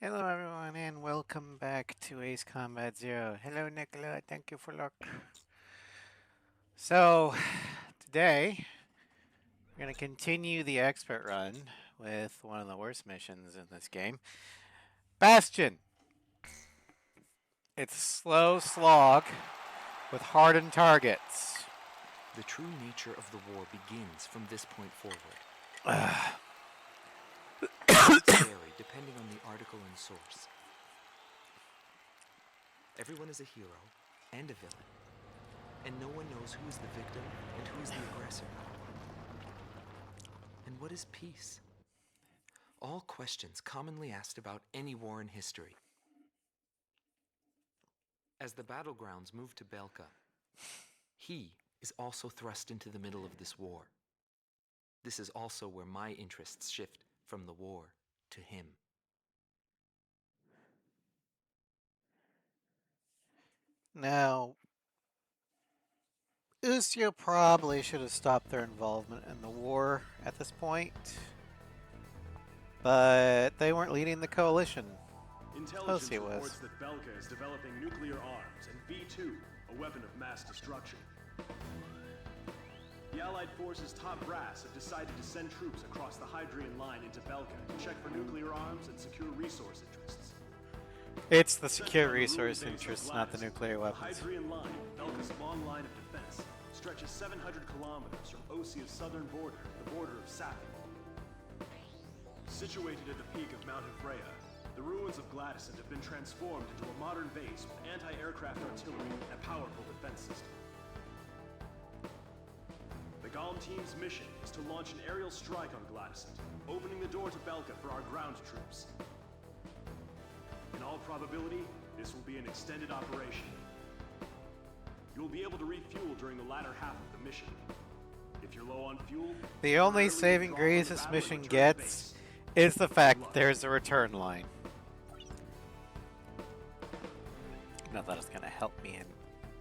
Hello everyone and welcome back to Ace Combat Zero. Hello Nicola, thank you for luck. So, today we're going to continue the expert run with one of the worst missions in this game. Bastion! It's a slow slog with hardened targets. The true nature of the war begins from this point forward. It's vary depending on the article and source. Everyone is a hero and a villain, and no one knows who is the victim and who is the aggressor. And what is peace? All questions commonly asked about any war in history. As the battlegrounds move to Belka, he is also thrust into the middle of this war. This is also where my interests shift from the war to him. Now, Ustia probably should have stopped their involvement in the war at this point, but they weren't leading the coalition. Intelligence Hosia was. reports that Belka is developing nuclear arms and V2, a weapon of mass destruction. The Allied forces' top brass have decided to send troops across the Hydrian line into Belka to check for nuclear arms and secure resource interests. It's the secure resource interests, not the nuclear The weapons. Hydrian line, Belka's long line of defense, stretches 700 kilometers from Osia's southern border to the border of Sappho. Situated at the peak of Mount Ivrea, the ruins of Gladysant have been transformed into a modern base with anti-aircraft artillery and a powerful defense system. The Galm team's mission is to launch an aerial strike on Gladysant, opening the door to Belka for our ground troops. In all probability, this will be an extended operation. You will be able to refuel during the latter half of the mission. If you're low on fuel, The only saving grace this mission gets is the fact that there's a return line. Not that it's going to help me in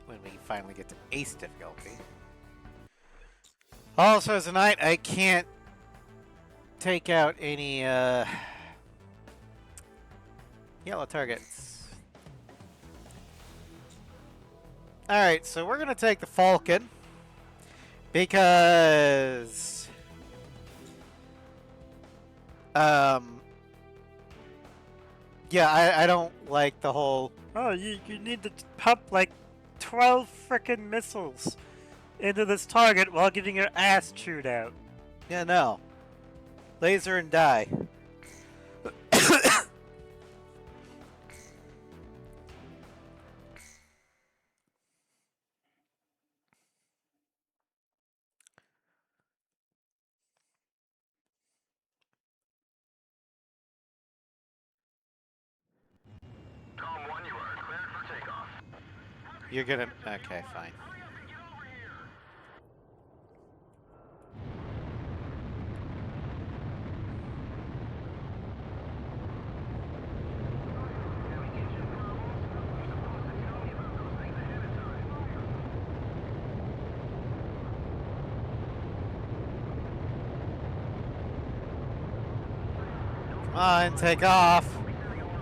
when we finally get to ace difficulty. Also, tonight I can't take out any yellow targets. Alright, so we're going to take the Falcon because yeah, I don't like the whole, oh, you need to pump like 12 frickin' missiles into this target while getting your ass chewed out. Yeah, no. Laser and die. Tom 1, you are cleared for takeoff. You're gonna, okay, fine. Come on, take off.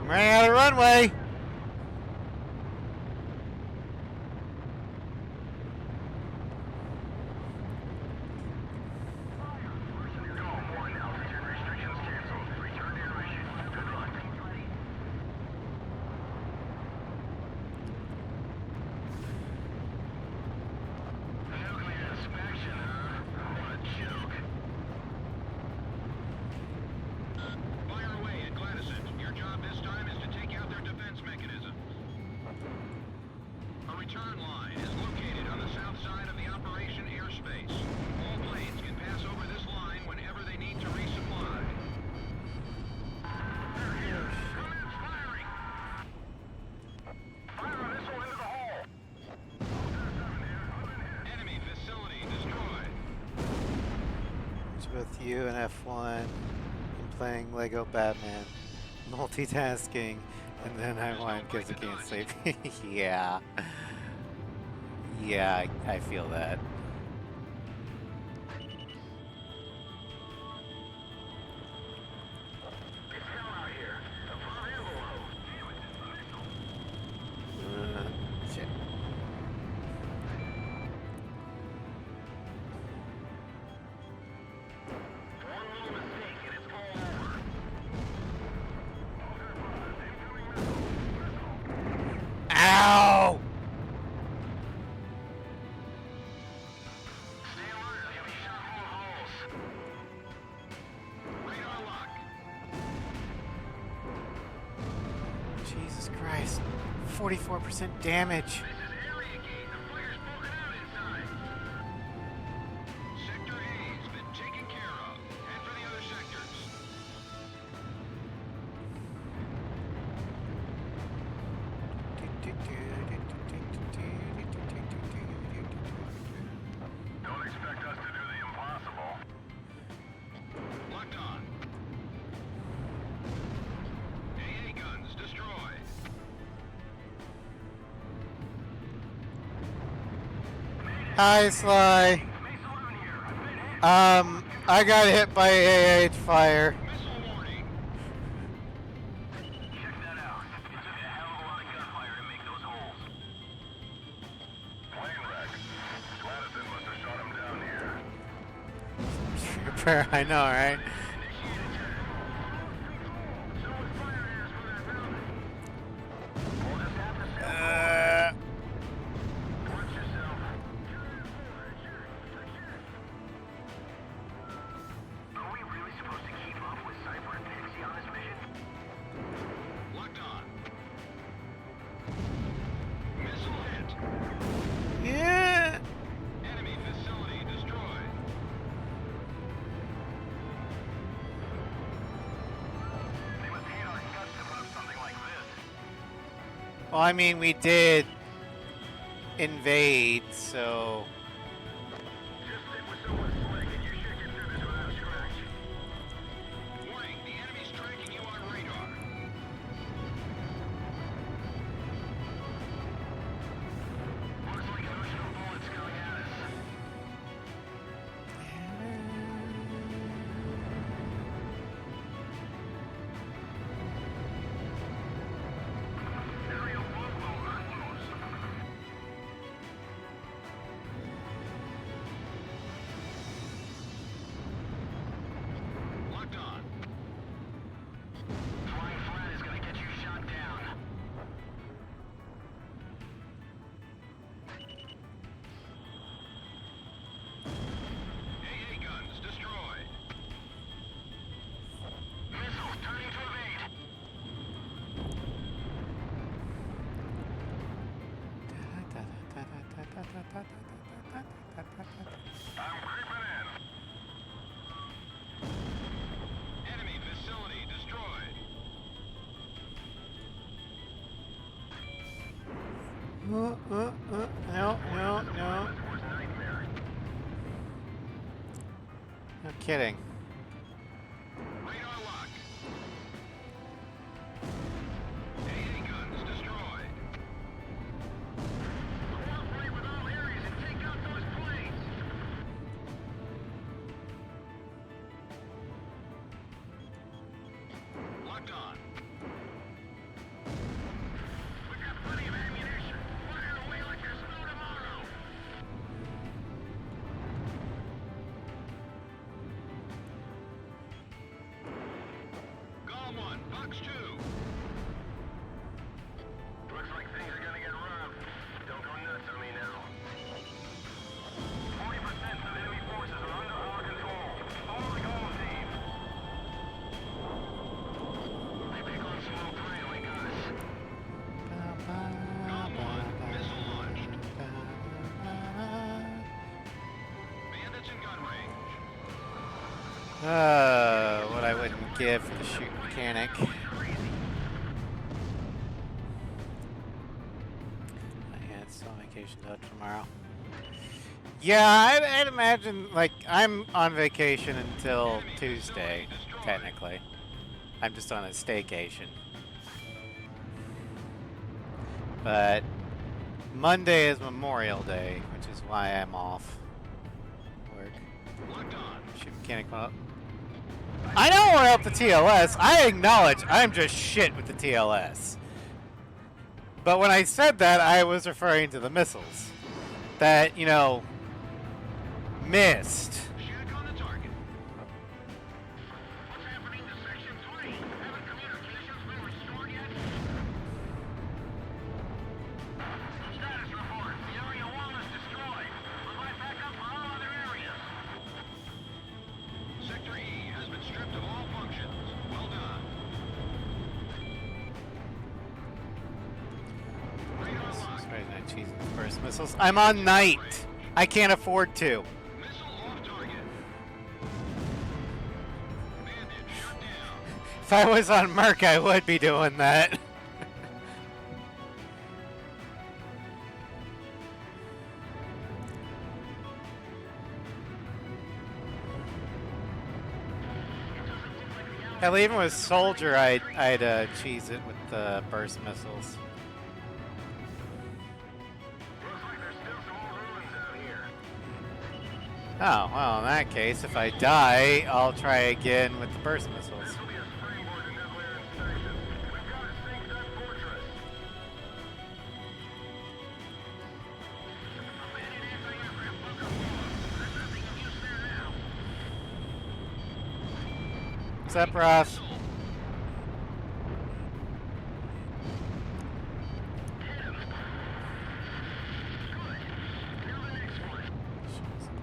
I'm running out of runway. Tom 1, altitude restrictions canceled. Return to your mission. Good luck. Nuclear inspection, huh? What a joke. Fire away at Gladysant. Your job this time is to take out their defense mechanism. A return line is located on the south side of the operation airspace. All planes can pass over this line whenever they need to resupply. They're here! Commence firing! Fire a missile into the hole! Enemy facility destroyed. It's both you and F1 and playing Lego Batman, multitasking, and then I whine because I can't sleep. Yeah. Yeah, I feel that. It's hell out here. The Flavian Christ. 44% damage. This is Area Gate. The fire's broken out inside. Sector A's been taken care of. Head for the other sectors. Don't expect us to do the impossible. Locked on. AA guns destroyed. Hi, Sly. I got hit by AH fire. Missile warning. Check that out. It took a hell of a lot of gunfire to make those holes. Plane wreck. Gladison must have shot him down here. I know, right? Someone fired at us from that building. We'll just have to watch yourself. Are we really supposed to keep up with Cypher and Pixie on this mission? Locked on. Missile hit. Yeah. Enemy facility destroyed. They must hate our guts to put up something like this. Well, I mean, we did invade, so... Just stick with someone slick and you should get through this without a scratch. Warning, the enemy's tracking you on radar. Looks like an ocean of bullets coming at us. Aerial overload. Locked on. Flying flat is gonna get you shot down. AA guns destroyed. Missiles turning to evade. I'm creeping in. Enemy facility destroyed. No. Worst nightmare. No kidding. Radar lock. AA guns destroyed. Cooperate with all areas and take out those planes. Locked on. We've got plenty of ammunition. Fire away like there's no tomorrow. Golem 1, Fox 2. Looks like things are gonna get rough. Don't go nuts on me now. 40% of enemy forces are under our control. Follow the Golem team. They pick on small prey like us. Golem 1, missile launched. Bandits in gun range. What I wouldn't give for the shoot mechanic. Yeah, it's still vacation out tomorrow. Yeah, I'd imagine, like, I'm on vacation until Tuesday, technically. I'm just on a staycation. But Monday is Memorial Day, which is why I'm off work. Locked on. Shoot mechanic up. I know we're up the TLS. I acknowledge I'm just shit with the TLS. But when I said that, I was referring to the missiles that, you know, missed. Shack on the target. What's happening to Section 3? Haven't communications been restored yet? Status report. The area wall is destroyed. Provide backup for all other areas. Sector E has been stripped of all functions. Well done. cheese first missiles. I'm on night. I can't afford to. Missile off target. Bandit, shut down. If I was on Merc, I would be doing that. Hell, even with Soldier, I'd cheese it with the burst missiles. Looks like there's still some more ruins out here. Oh, well, in that case, if I die, I'll try again with the burst missiles. This will be a springboard to nuclear inspection. We've got to sink that fortress. Bandit anti-aircraft bunker formed. There's nothing of use there now. What's up, Ross?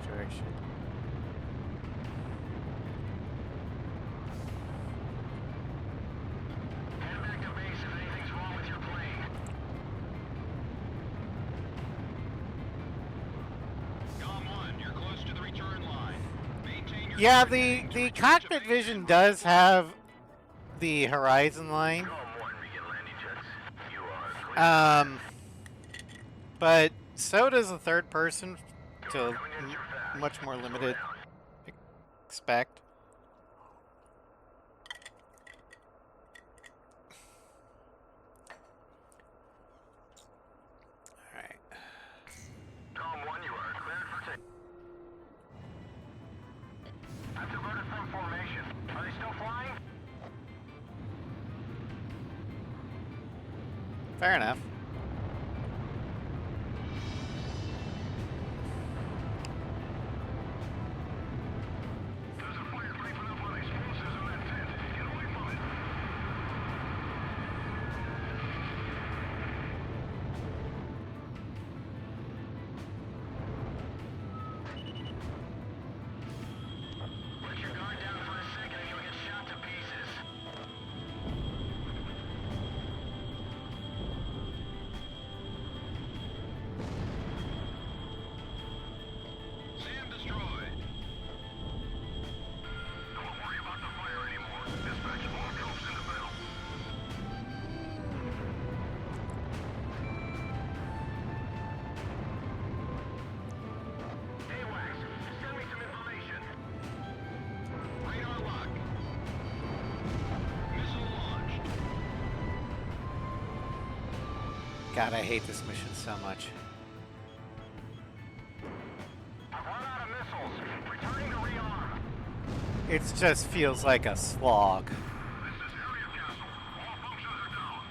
Direction. Head back to base if anything's wrong with your plane. Dom 1, you're close to the return line. Maintain your Yeah, target the heading towards cockpit base vision and does have the horizon line. Dom 1, we get landing jets. You are clear. But so does the third person to much more limited expect. Alright. Dom 1, you are cleared for take. I've diverted from formation. Are they still flying? Fair enough. There's a fire creeping up on explosives in that tent. Get away from it. Let your guard down for a second and you'll get shot to pieces. SAM destroyed. Don't worry about the fire anymore. Dispatch more troops in the belt. AWACS, send me some information. Radar lock. Missile launched. God, I hate this mission so much. I've run out of missiles. Returning to rearm. It just feels like a slog. This is Area Castle. All functions are down.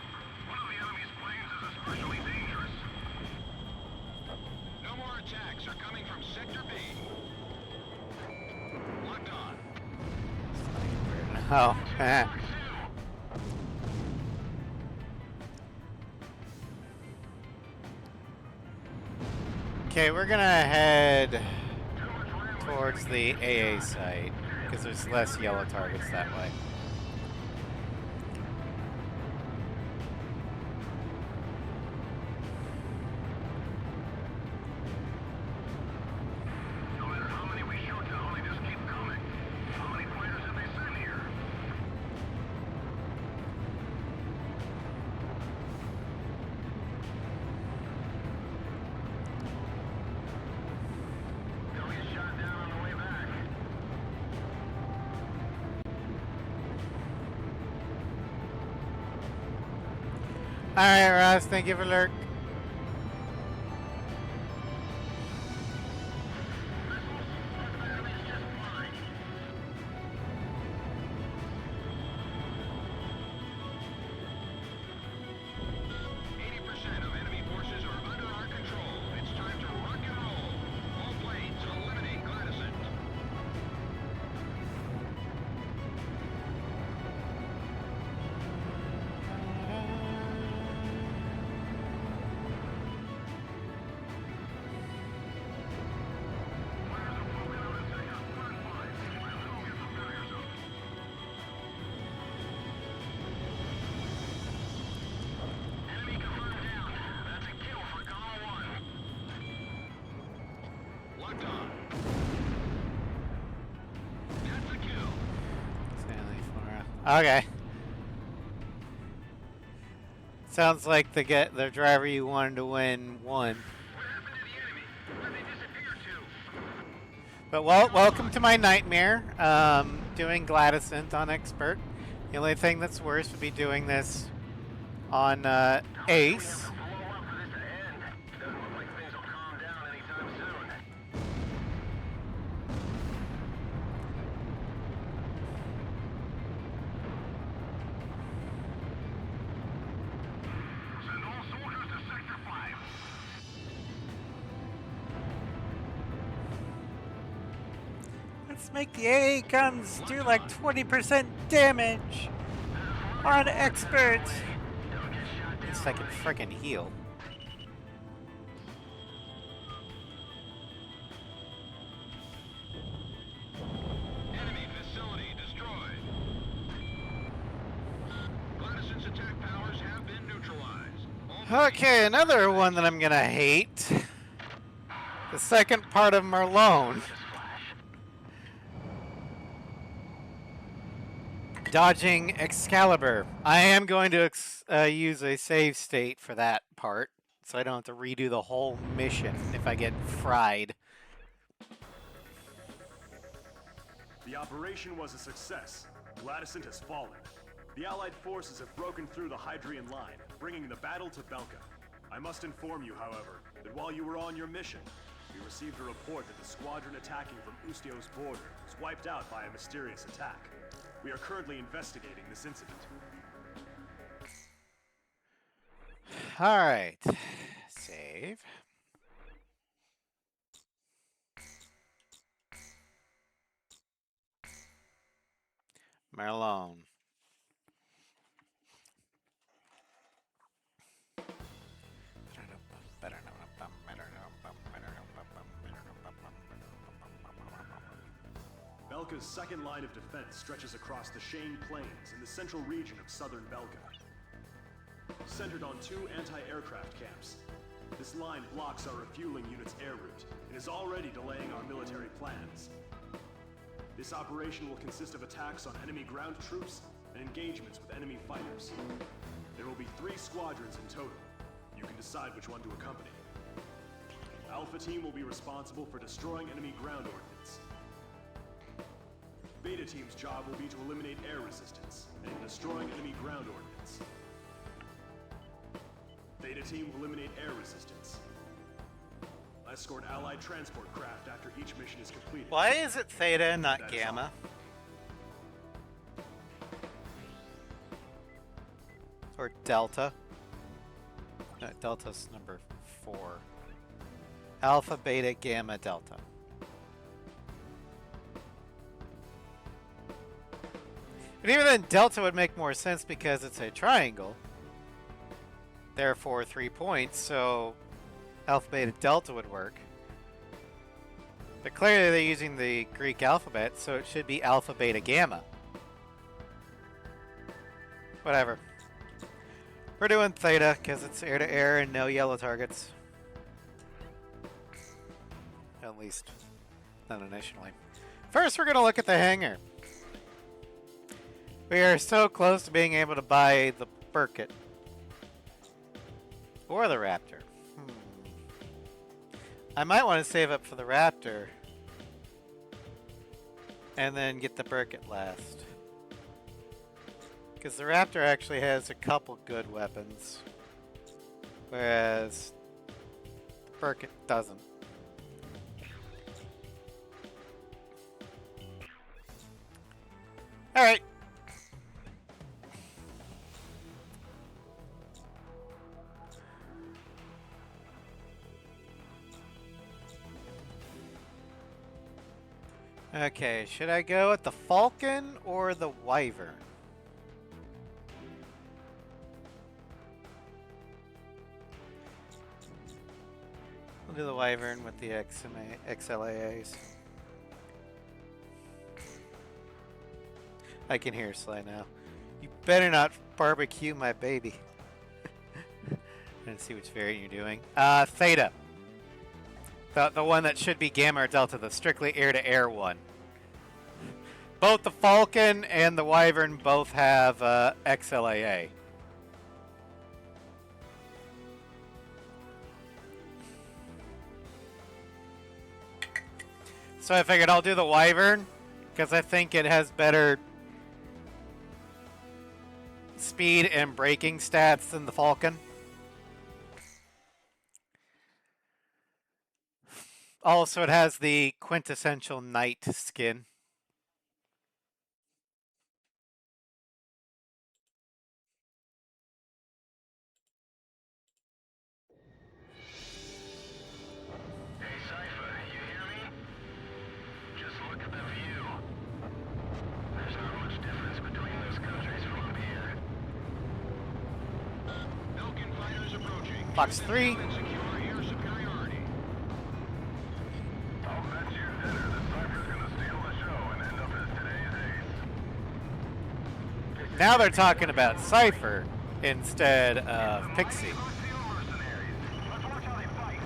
One of the enemy's planes is especially dangerous. No more attacks are coming from Sector B. Locked on. Oh, eh. Okay, we're gonna head towards the AA site because there's less yellow targets that way. No matter how many we shoot down, they just keep coming. How many fighters have they sent here? They'll get shot down on the way back. Alright, Ross, thank you for lurk. The enemy's just fine. % of enemy forces are under our control. It's time to rock and roll. All planes, eliminate Gladysant. Okay. Sounds like the driver you wanted to win won. What happened to the enemy? Where'd they disappear to? But welcome to my nightmare. Doing Gladyscent on Expert. The only thing that's worse would be doing this on Ace. Follow up for this to end. Doesn't look like things will calm down anytime soon. Send all soldiers to Sector 5. Let's make the AA guns do like 20% damage on Expert. At least I can frickin' heal. Enemy facility destroyed. Gladyson's attack powers have been neutralized. All Okay, another one that I'm gonna hate. The second part of Merlone. Dodging Excalibur. I am going to use a save state for that part, so I don't have to redo the whole mission if I get fried. The operation was a success. Gladyscent has fallen. The Allied forces have broken through the Hydrian line, bringing the battle to Belka. I must inform you, however, that while you were on your mission, we received a report that the squadron attacking from Ustio's border was wiped out by a mysterious attack. We are currently investigating this incident. Alright. Save. Merlone. Belka's second line of defense stretches across the Shane Plains in the central region of southern Belka. Centered on two anti-aircraft camps, this line blocks our refueling unit's air route and is already delaying our military plans. This operation will consist of attacks on enemy ground troops and engagements with enemy fighters. There will be 3 squadrons in total. You can decide which one to accompany. Alpha Team will be responsible for destroying enemy ground ordnance. Beta Team's job will be to eliminate air resistance and destroying enemy ground ordnance. Theta Team will eliminate air resistance. Escort Allied transport craft after each mission is completed. Why is it Theta and not That is Gamma? Or Delta? No, Delta's number 4. Alpha, Beta, Gamma, Delta. But even then, Delta would make more sense because it's a triangle. Therefore, 3 points, so Alpha, Beta, Delta would work. But clearly they're using the Greek alphabet, so it should be Alpha, Beta, Gamma. Whatever. We're doing Theta because it's air-to-air and no yellow targets. At least, not initially. First, we're going to look at the hangar. We are so close to being able to buy the Burkett. Or the Raptor. I might want to save up for the Raptor. And then get the Burkett last. Because the Raptor actually has a couple good weapons. Whereas the Burkett doesn't. Alright. Okay, should I go with the Falcon or the Wyvern? We'll do the Wyvern with the XLAAs. I can hear Slay now. You better not barbecue my baby. Let's see which variant you're doing. Theta. The one that should be Gamma or Delta, the strictly air-to-air one. both the Falcon and the Wyvern both have XLAA. So I figured I'll do the Wyvern because I think it has better speed and braking stats than the Falcon. Also, it has the quintessential knight skin. Hey, Cypher, you hear me? Just look at the view. There's not much difference between those countries from up here. Belkan fighters approaching. Fox 3. And secure air superiority. I'll bet you dinner that Cypher's gonna steal the show and end up as today's ace. Now they're talking about Cypher instead of Pixie. Let's watch how they fight.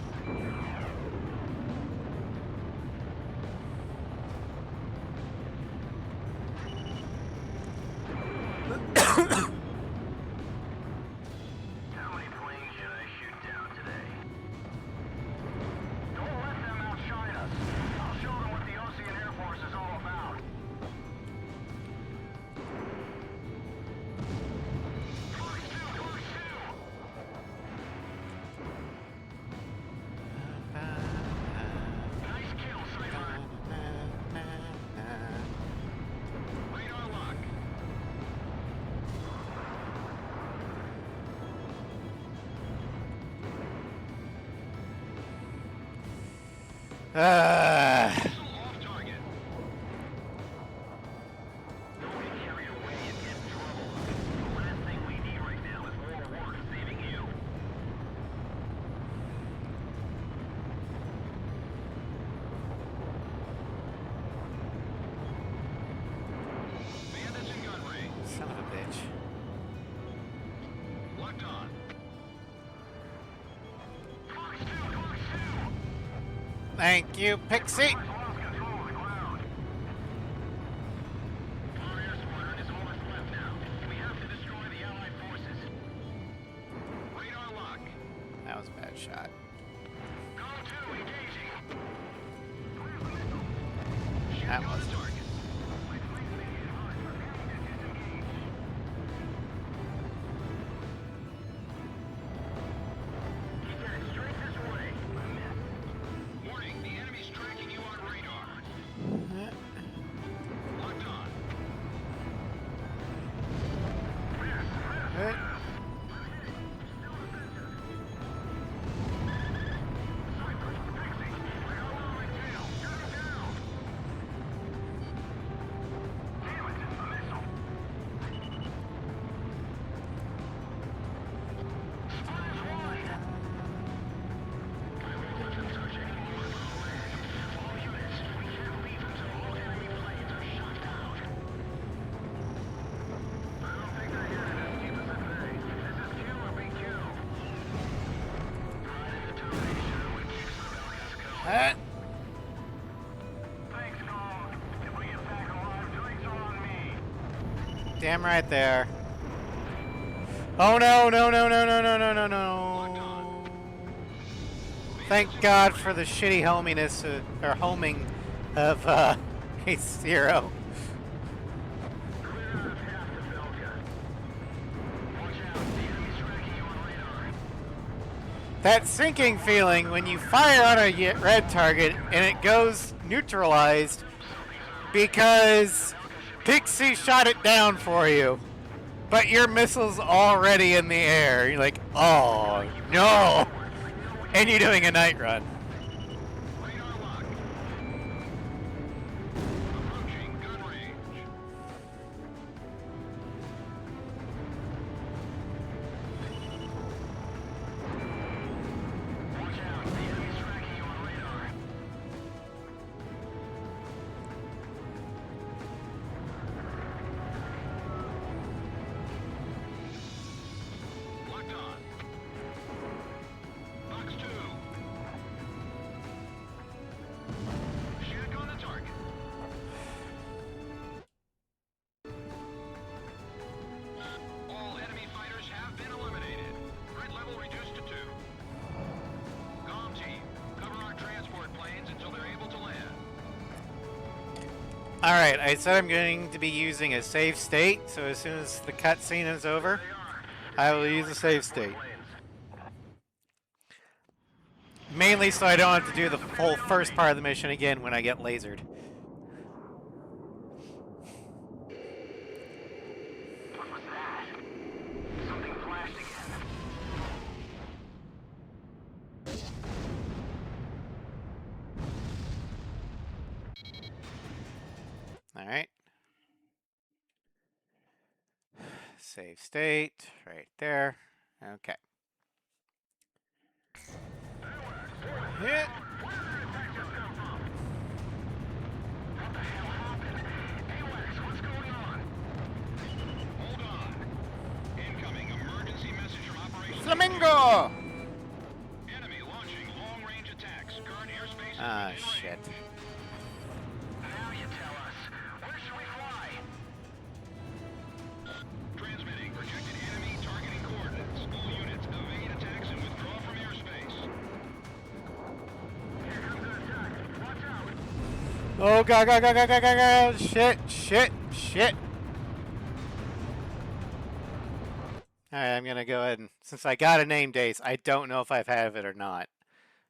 How many planes should I shoot down today? Don't let them outshine us. I'll show them what the Ocean Air Force is all about. Fox 2, Fox 2! Nice kill, Cypher. Radar lock. Missile off target. Don't get carried away and get in trouble. The last thing we need right now is more work saving you. Bandits in gun range. Son of a bitch. Locked on. Fox 2, Fox 2! Thank you, Pixie. Lost control of the ground. Our air squadron is all that's left now. We have to destroy the Allied forces. Radar lock. That was a bad shot. Gong 2 engaging. That Shooting on was. the target. Keep headed straight this way. Warning, the enemy's tracking you on radar. Locked on. Thanks, Gong. If we get back alive, drinks are on me. Damn right there. Oh no, no, no, no, no, no, no, no, no. Thank God for the shitty hominess or homing of Ace Zero. Clear out of half to Belka. Watch out, the enemy's tracking you on radar. That sinking feeling when you fire on a red target and it goes neutralized because Pixie shot it down for you, but your missile's already in the air. You're like, oh no! And you're doing a night run. Radar lock. Approaching gun range. Watch out, the enemy's tracking you on radar. Locked on. Fox 2. Alright, I said I'm going to be using a save state, so as soon as the cutscene is over, I will use a save state. Mainly so I don't have to do the whole first part of the mission again when I get lasered. What was that? Something flashed again. Alright. Save state, right there. Okay. Yeah. What the hell happened? AWACS, what's going on? Hold on. Incoming emergency message from Operation Flamingo! Enemy launching long-range attacks. Current airspace is Ah, within shit. range. Now you tell us. Where should we fly? Transmitting projected enemy targeting coordinates. All units evade attacks and withdraw from airspace. Here comes an attack. Watch out. Oh god, god, god, god, god, god, god. Shit, shit, shit. Alright, I'm gonna go ahead and, since I got a name dace, I don't know if I've had it or not.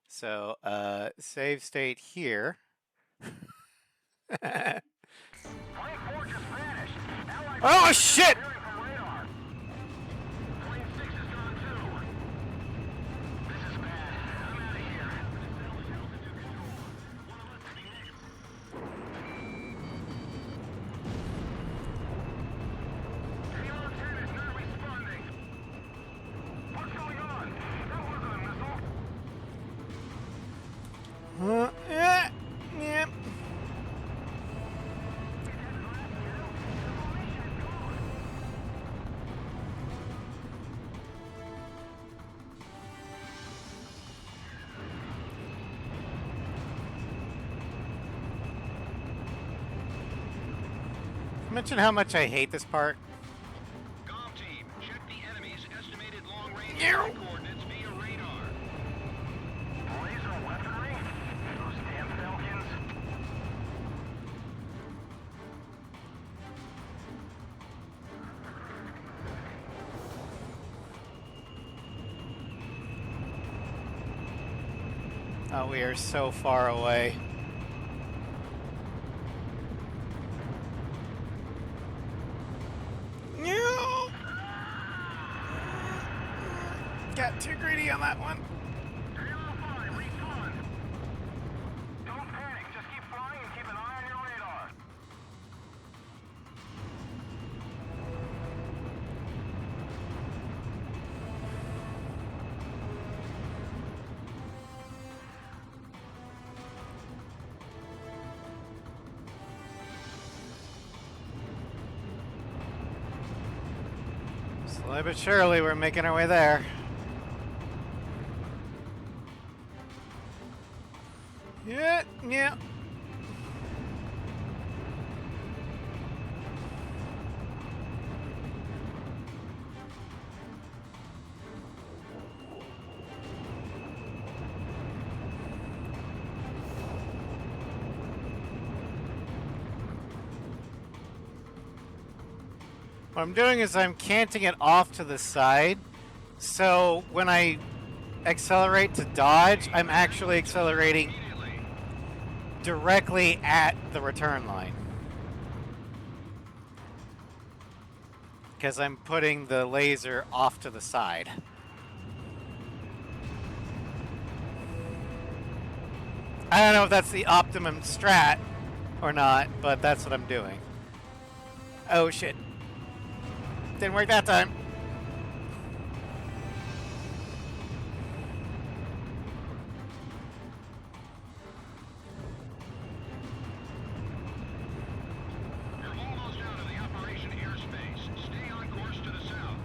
So, save state here. Flight 4 just vanished. Allied Oh shit! appearing from radar. Plane 6 is gone too. This is bad. I'm out of here. Establish altitude control. One of us to be next. Payload 10 is not responding. What's going on? That wasn't a missile. Yeah, yeah. Mention how much I hate this part. Comm team, check the enemy's estimated long-range Meow. coordinates via radar. Laser weaponry? Those damn Falcons. Oh, we are so far away. No! Got too greedy on that one. 305, respawn. Don't panic, just keep flying and keep an eye on your radar. Slowly but surely, we're making our way there. Yeah, yeah. What I'm doing is I'm canting it off to the side, so when I accelerate to dodge, I'm actually accelerating directly at the return line. Because I'm putting the laser off to the side. I don't know if that's the optimum strat or not, but that's what I'm doing. Oh shit. Didn't work that time. You're almost out of the operation airspace. Stay on course to the south.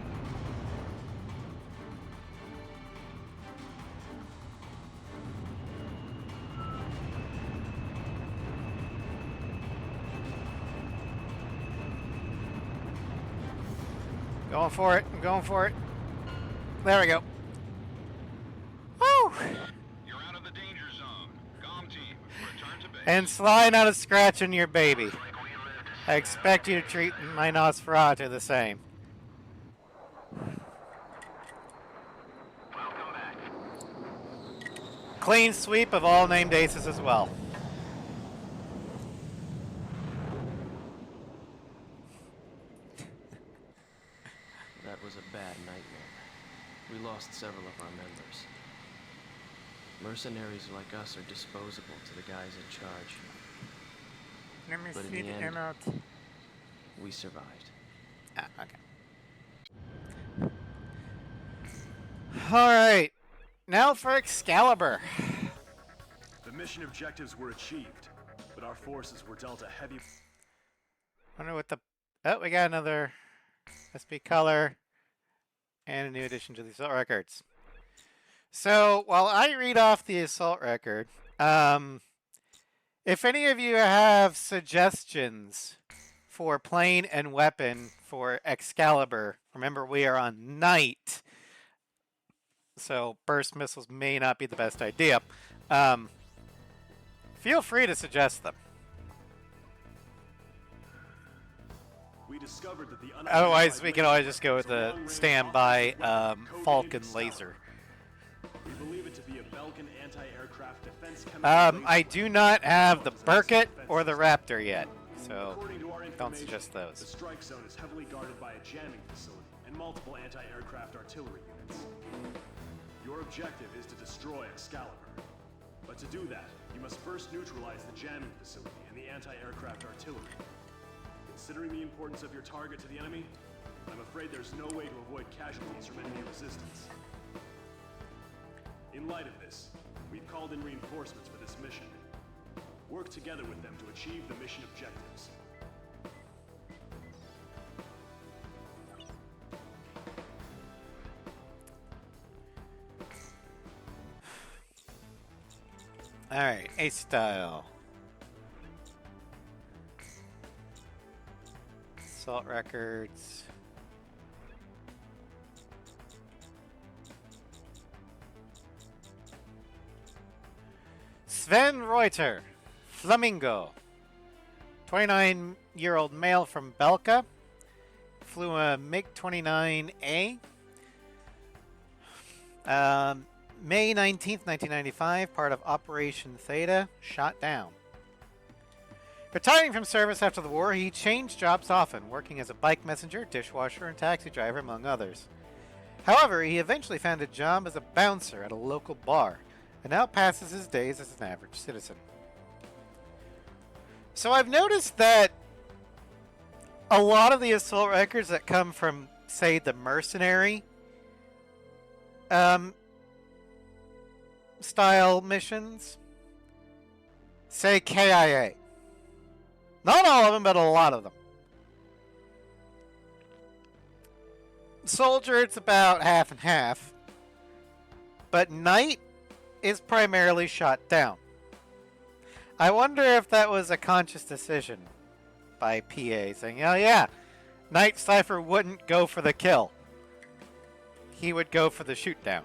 Going for it. I'm going for it. There we go. Woo! You're out of the danger zone. Comm team, return to base. And slide out of scratching your baby. Looks like we I expect you to treat my Nosferatu the same. Welcome back. Clean sweep of all named aces as well. That was a bad nightmare. We lost several of our members. Mercenaries like us are disposable to the guys in charge. Let me But in see the the end- emote. We survived. Ah, okay. Alright. Now for Excalibur. The mission objectives were achieved, but our forces were dealt a heavy. Wonder what the... Oh, we got another SP color and a new addition to the assault records. So, while I read off the assault record, if any of you have suggestions for plane and weapon for Excalibur, remember we are on night, so burst missiles may not be the best idea. Feel free to suggest them. We discovered that the Otherwise, unidentified we can always laser just go with is a the long-range standby offensive weapon coded Falcon into laser. Excalibur. We believe it to be a Belkin anti-aircraft defense chemical laser I do not have the weapon. Burkett or the Raptor yet, so According to our don't information, suggest the those. strike zone is heavily guarded by a jamming facility and multiple anti-aircraft artillery units. Your objective is to destroy Excalibur. But to do that, you must first neutralize the jamming facility and the anti-aircraft artillery. Considering the importance of your target to the enemy, I'm afraid there's no way to avoid casualties from enemy resistance. In light of this, we've called in reinforcements for this mission. Work together with them to achieve the mission objectives. Alright, Ace Style. Assault records. Sven Reuter, Flamingo. 29-year-old male from Belka. Flew a MiG-29A. May 19th, 1995, part of Operation Theta, shot down. Retiring from service after the war, he changed jobs often, working as a bike messenger, dishwasher, and taxi driver, among others. However, he eventually found a job as a bouncer at a local bar, and now passes his days as an average citizen. So I've noticed that a lot of the assault records that come from, say, the mercenary style missions say KIA. Not all of them, but a lot of them. Soldier, it's about half and half. But Knight is primarily shot down. I wonder if that was a conscious decision by PA, saying, oh yeah, Knight Cypher wouldn't go for the kill. He would go for the shoot down.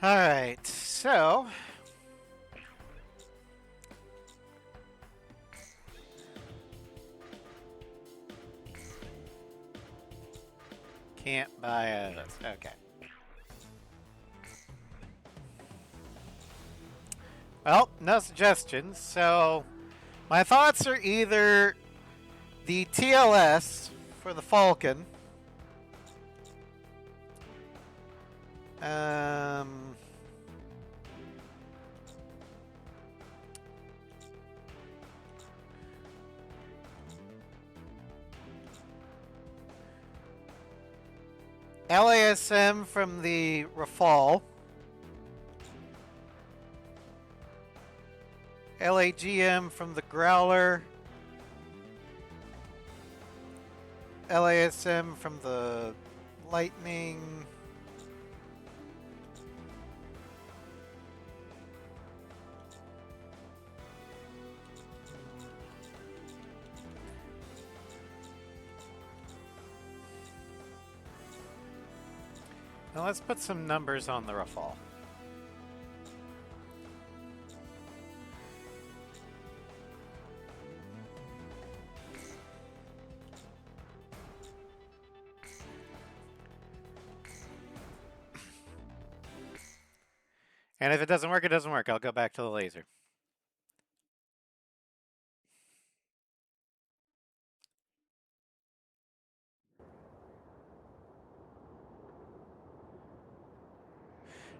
Alright, so can't buy those. Okay. Well, no suggestions, so my thoughts are either the TLS for the Falcon. LASM from the Rafale. LAGM from the Growler. LASM from the Lightning. Now let's put some numbers on the Rafale. And if it doesn't work, it doesn't work. I'll go back to the laser.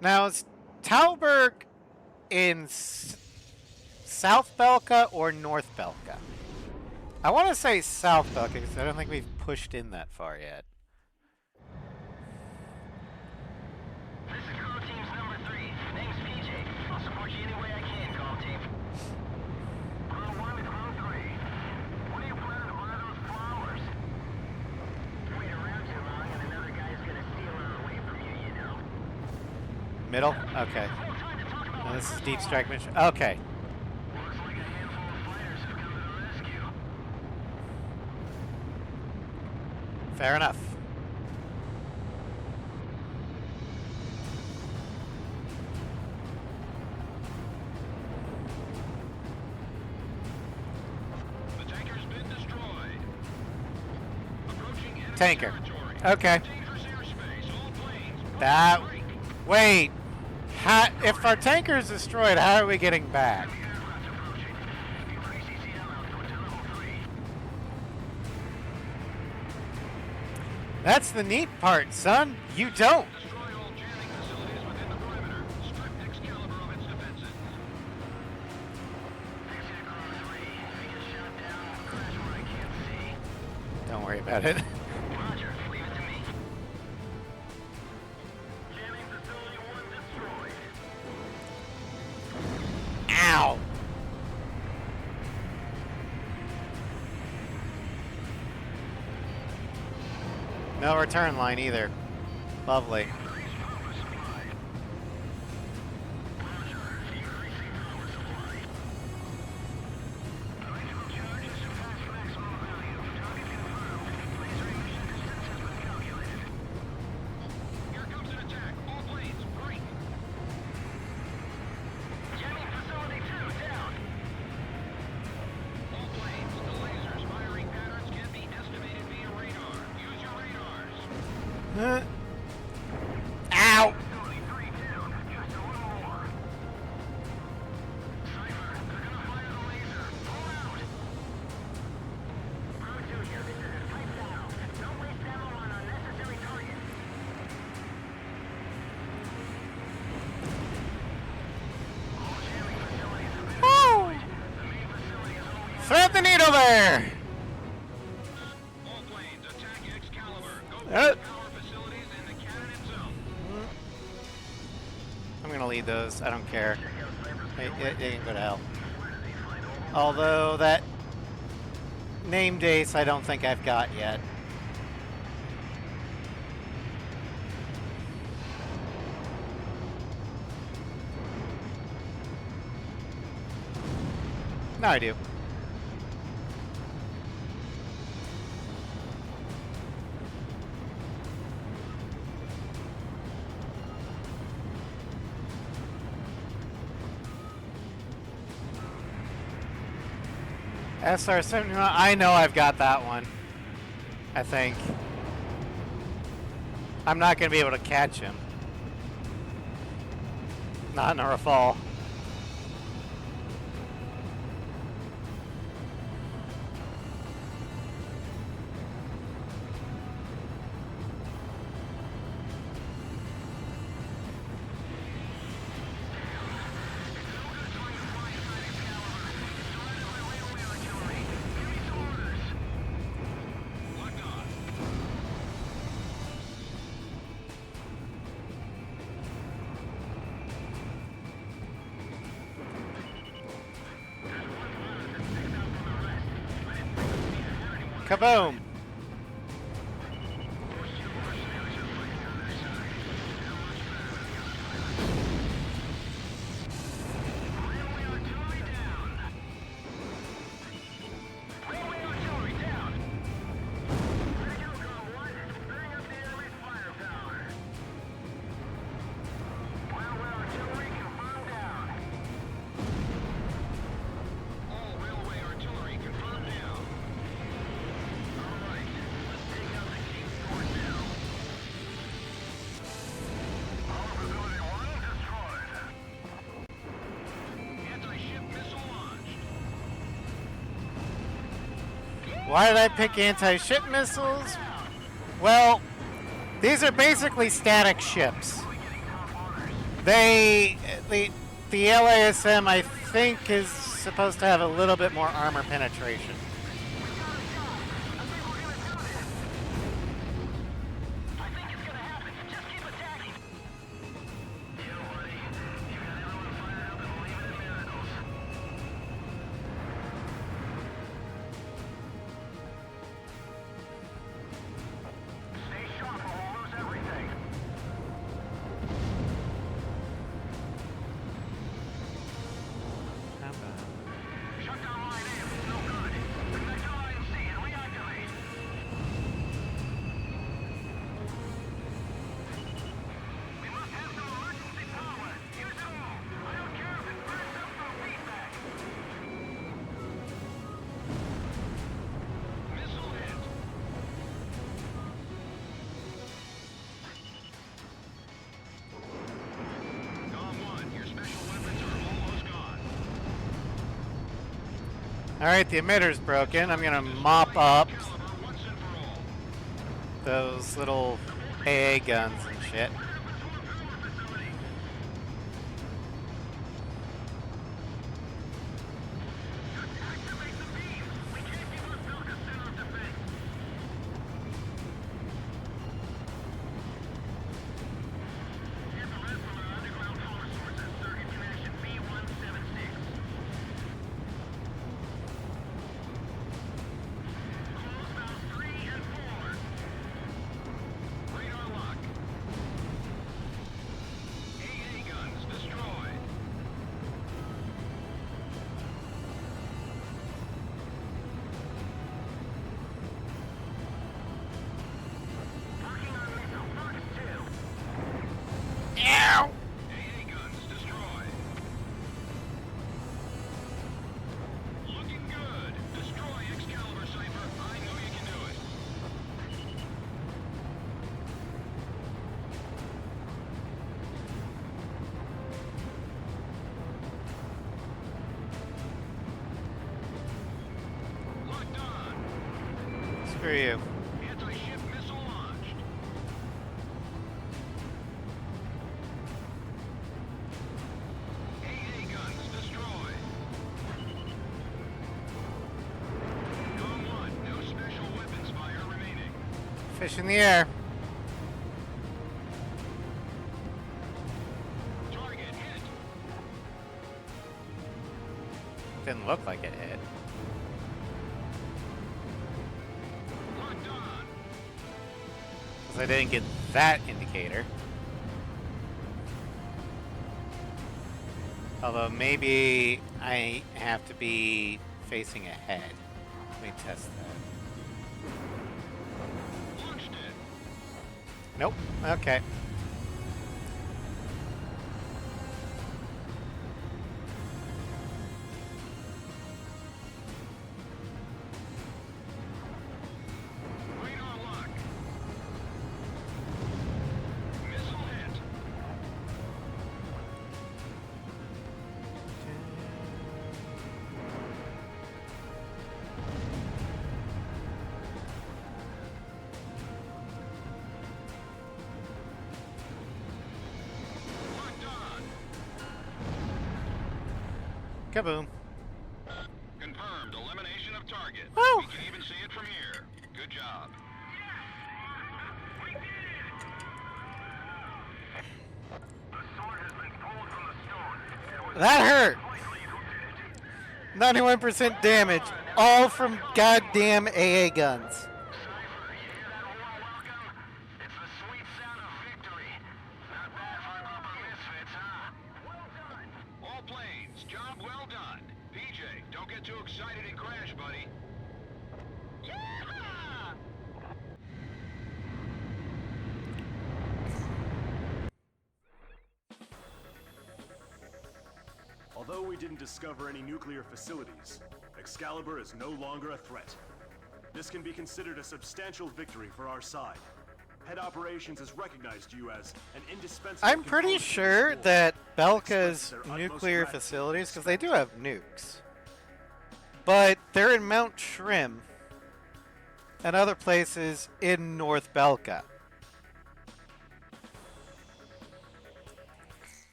Now, is Talberg in South Belka or North Belka? I want to say South Belka because I don't think we've pushed in that far yet. This is Call Team's number 3. Name's PJ. I'll support you any way I can, Call Team. Call 1 to Call 3. When are you planning to buy those flowers? Wait around too long and another guy's gonna steal her away from you, you know. Middle? Okay. Now this is Deep Strike mission. Okay. Looks like a handful of fighters have come to the rescue. Fair enough. The tanker's been destroyed. Approaching enemy Tanker. territory. Okay. Dangerous airspace. All planes. That. Wait. If our tanker is destroyed, how are we getting back? Aircraft approaching. Increase ECM output to level 3. That's the neat part, son. You don't. Destroy all jamming facilities within the perimeter. Strip Excalibur of its defenses. Fixing a Crow 3. If he gets shot down, crash where I can't see. Don't worry about it. Roger. Leave it to me. Jamming facility 1 destroyed. Ow. No return line either. Lovely. Increase power supply. Roger. Increasing power supply. Electrical charge has surpassed maximum value. Target confirmed. Laser emission distance has been calculated. Here comes an attack. All planes, break. Jamming facility 2 down. All planes, the lasers firing patterns can be estimated via radar. Use your radars. Ow. Facility 3 down. Just a little more. Cypher, they're gonna fire the laser. Pull out. Pro 2 here. This is type down. Don't waste ammo on unnecessary targets. All jamming facilities have been Woo! destroyed. The main facility is all we have. Thread the needle there. All planes, attack Excalibur. Go Uh. to power facilities and the candidate zone. I'm gonna lead those. I don't care. They can go to hell. Although that named ace, I don't think I've got yet. No, I do. SR-71, I know I've got that one. I think. I'm not going to be able to catch him. Not in a Rafale. Kaboom! Why did I pick anti-ship missiles? Well, these are basically static ships. The LASM, I think, is supposed to have a little bit more armor penetration. Alright, the emitter's broken. I'm gonna mop up those little AA guns and shit. Screw you. Anti-ship missile launched. AA guns destroyed. Dawn 1, no special weapons fire remaining. Fish in the air. Target hit. Didn't look like it hit. Locked on. Because I didn't get that indicator. Although maybe I have to be facing ahead. Let me test that. Launched it. Nope. Okay. Radar lock. Missile hit. Locked on. Kaboom. Confirmed. Elimination of target. Woo! We can even see it from here. Good job. That hurt. 91% damage. All from goddamn AA guns. Cypher, you hear that warm welcome? It's the sweet sound of victory. Not bad for a group of misfits, huh? Well done. All planes, job well done. PJ, don't get too excited and crash, buddy. Yeah! Although we didn't discover any nuclear facilities, Excalibur is no longer a threat. This can be considered a substantial victory for our side. Head Operations has recognized you as an indispensable I'm pretty component of sure this war. that Belka's Express their utmost nuclear gratitude facilities, for because they do have nukes, but they're in Mount Shrim, and other places in North Belka.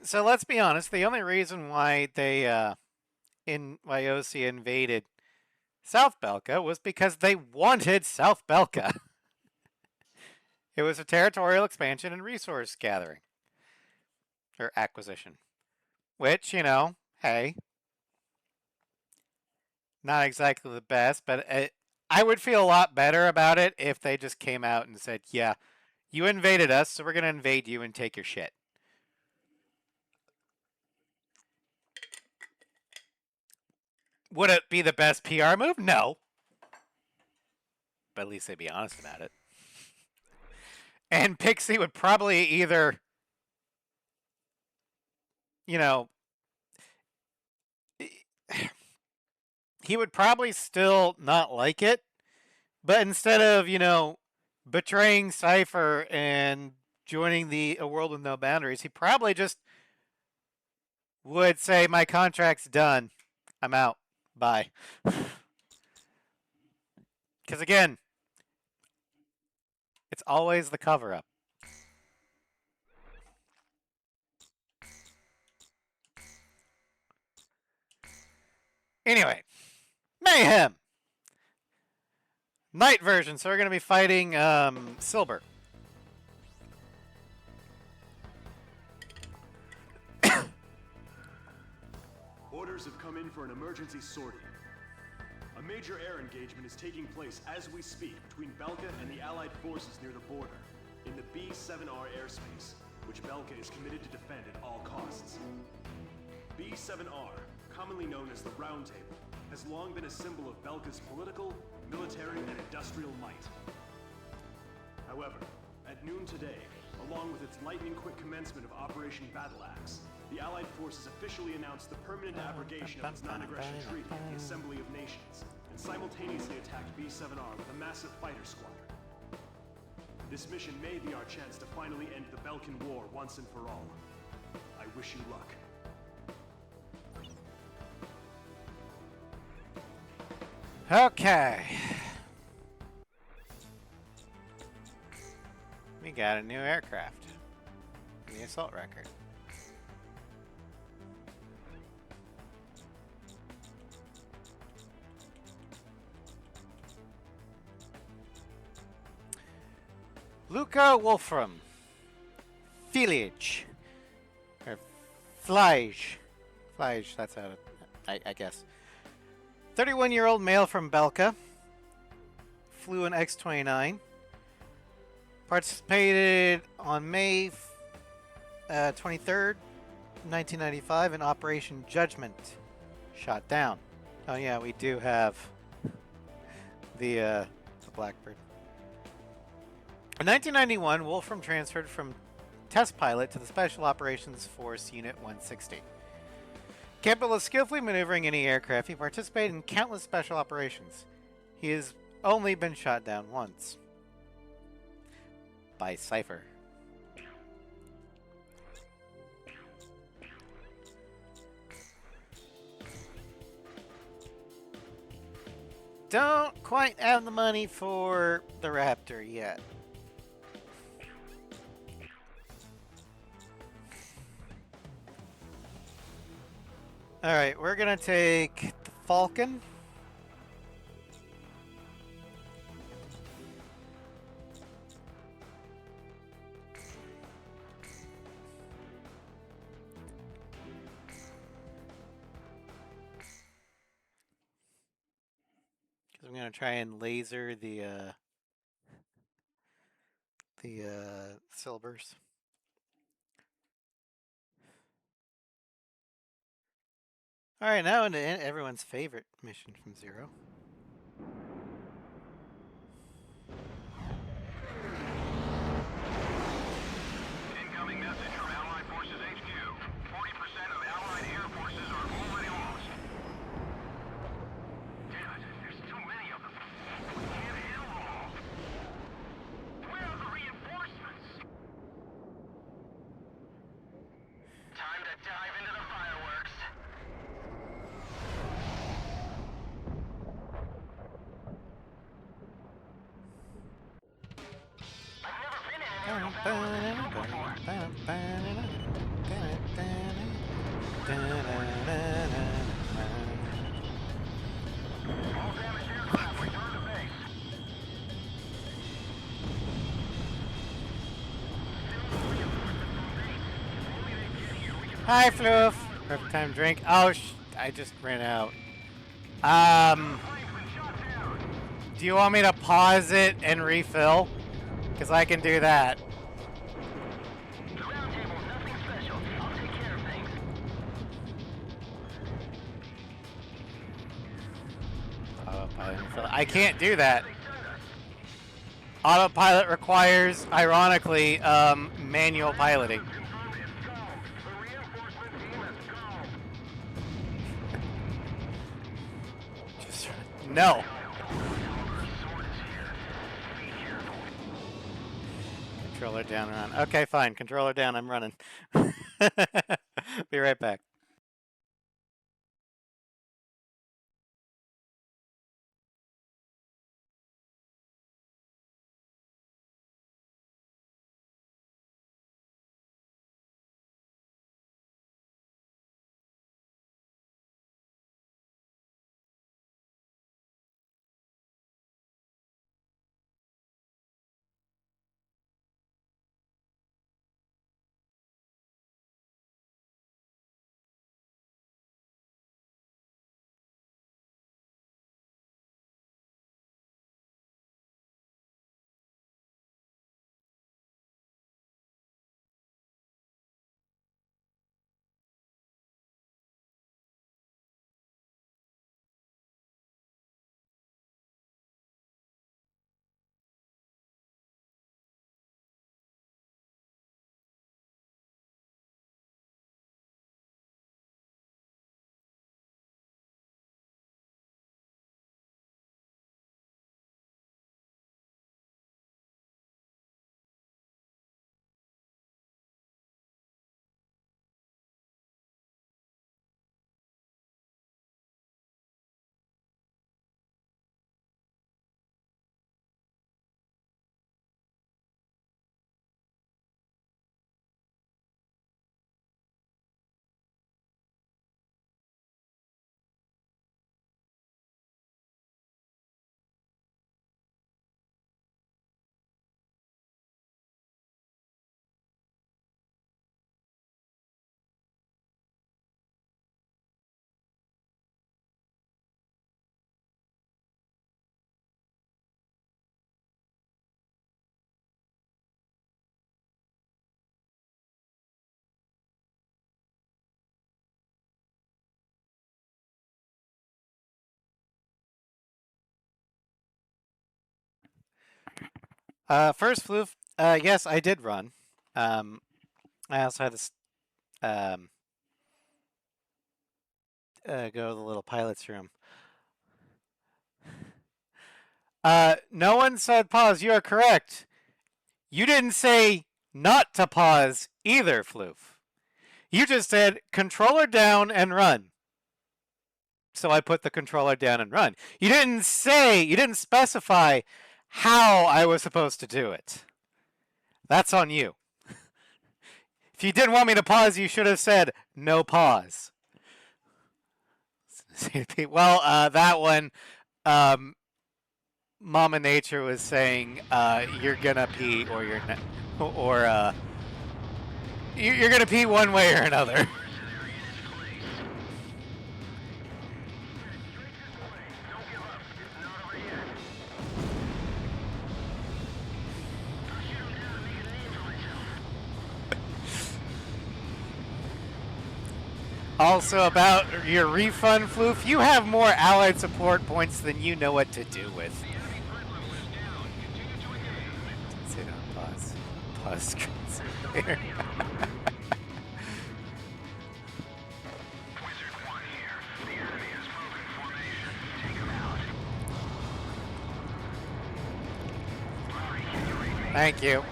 So let's be honest, the only reason why why OC invaded South Belka was because they wanted South Belka. It was a territorial expansion and resource gathering. Or acquisition. Which, hey, not exactly the best, but I would feel a lot better about it if they just came out and said, yeah, you invaded us, so we're going to invade you and take your shit. Would it be the best PR move? No. But at least they'd be honest about it. And Pixie would probably either, he would probably still not like it, but instead of, betraying Cypher and joining a world with no boundaries, he probably just would say, my contract's done. I'm out. Bye. Because again, it's always the cover-up. Anyway, Mayhem! Night version, so we're going to be fighting Silver. Orders have come in for an emergency sortie. A major air engagement is taking place as we speak between Belka and the Allied forces near the border, in the B-7R airspace, which Belka is committed to defend at all costs. B-7R, commonly known as the Round Table, has long been a symbol of Belka's political, military, and industrial might. However, at noon today, along with its lightning-quick commencement of Operation Battle Axe, the Allied forces officially announced the permanent abrogation of its non-aggression treaty with the Assembly of Nations, and simultaneously attacked B-7R with a massive fighter squadron. This mission may be our chance to finally end the Belkan War once and for all. I wish you luck. Okay. We got a new aircraft. The assault record. Luca Wolfram. Filiage. Or Flige. Flige, that's how I guess. 31-year-old male from Belka. Flew an X-29. Participated on May 23rd, 1995 in Operation Judgment. Shot down. Oh yeah, we do have the Blackbird. In 1991, Wolfram transferred from test pilot to the Special Operations Force Unit 160. Capable of skillfully maneuvering any aircraft, he participated in countless special operations. He has only been shot down once. By Cypher. Don't quite have the money for the Raptor yet. Alright, we're gonna take the Falcon. I'm gonna try and laser the Silvers. All right, now into everyone's favorite mission from Zero. Incoming message from Allied Forces HQ. 40% of Allied air forces are already lost. Damn it, there's too many of them. We can't handle them all. Where are the reinforcements? Time to dive into the fireworks. All damaged aircraft return to base. Hi, Floof. Perfect time to drink. Oh, I just ran out. Do you want me to pause it and refill? Because I can do that. Ground table, nothing special. I'll take care of things. Autopilot and refill. I can't do that. Autopilot requires, ironically, manual piloting. Just no. Controller down, run. Okay, fine. Controller down. I'm running. Be right back. First, Floof. Yes, I did run. I also had this go to the little pilot's room. No one said pause. You are correct. You didn't say not to pause either, Floof. You just said controller down and run. So I put the controller down and run. You didn't specify how I was supposed to do it. That's on you. If you didn't want me to pause, you should have said no pause. Well, that one, Mama Nature was saying you're gonna pee or you're not, or you're gonna pee one way or another. Also, about your refund, Floof, you have more allied support points than you know what to do with. Say no, pause. Pause screens here. Thank you.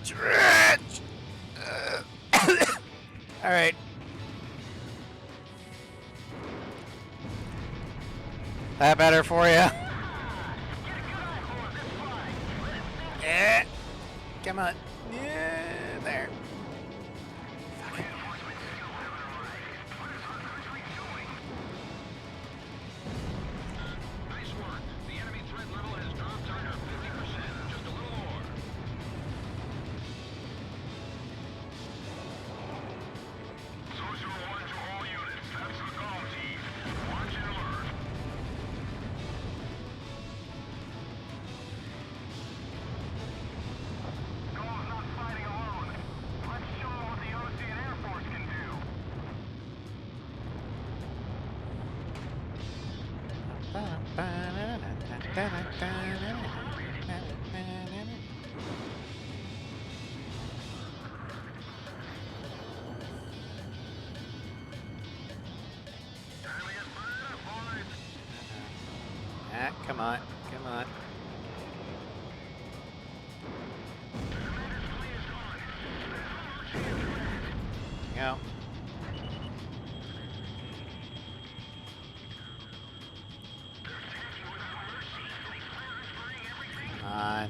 Stretch! Alright. That better for you? Yeah. Come on. Yeah, there. Nice work. The enemy threat level has dropped under 50%. Just a little more. Social 1 to all units. That's the call, team. Watch and alert. Gul's not fighting alone. Let's show them what the OC and Air Force can do. Time to get fired up, boys. Ah, come on. Come on. Go. Come on.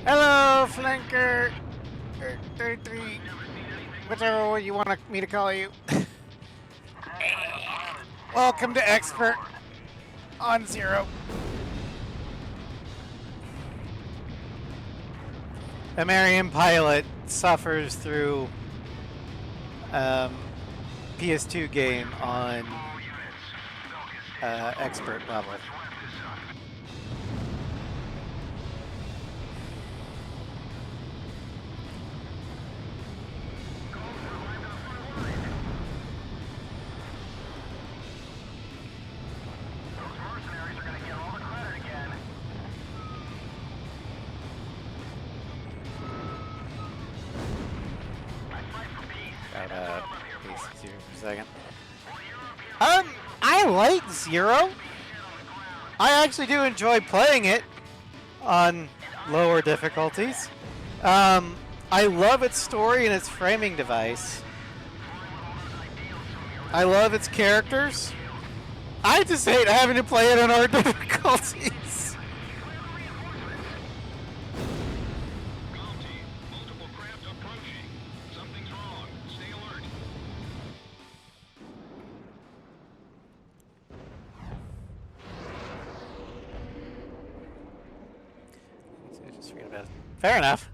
Hello, flanker. 33. Whichever you want me to call you. Welcome to Expert on Zero. The Marion pilot suffers through PS2 game on expert level. Those mercenaries are gonna get all the credit again. I fight for peace. Got basic Zero for a second. I like Zero. I actually do enjoy playing it on lower difficulties. I love its story and its framing device. I love its characters. I just hate having to play it on hard difficulties. Ground team, multiple craft approaching. Something's wrong. Stay alert. Just forget about it. Fair enough.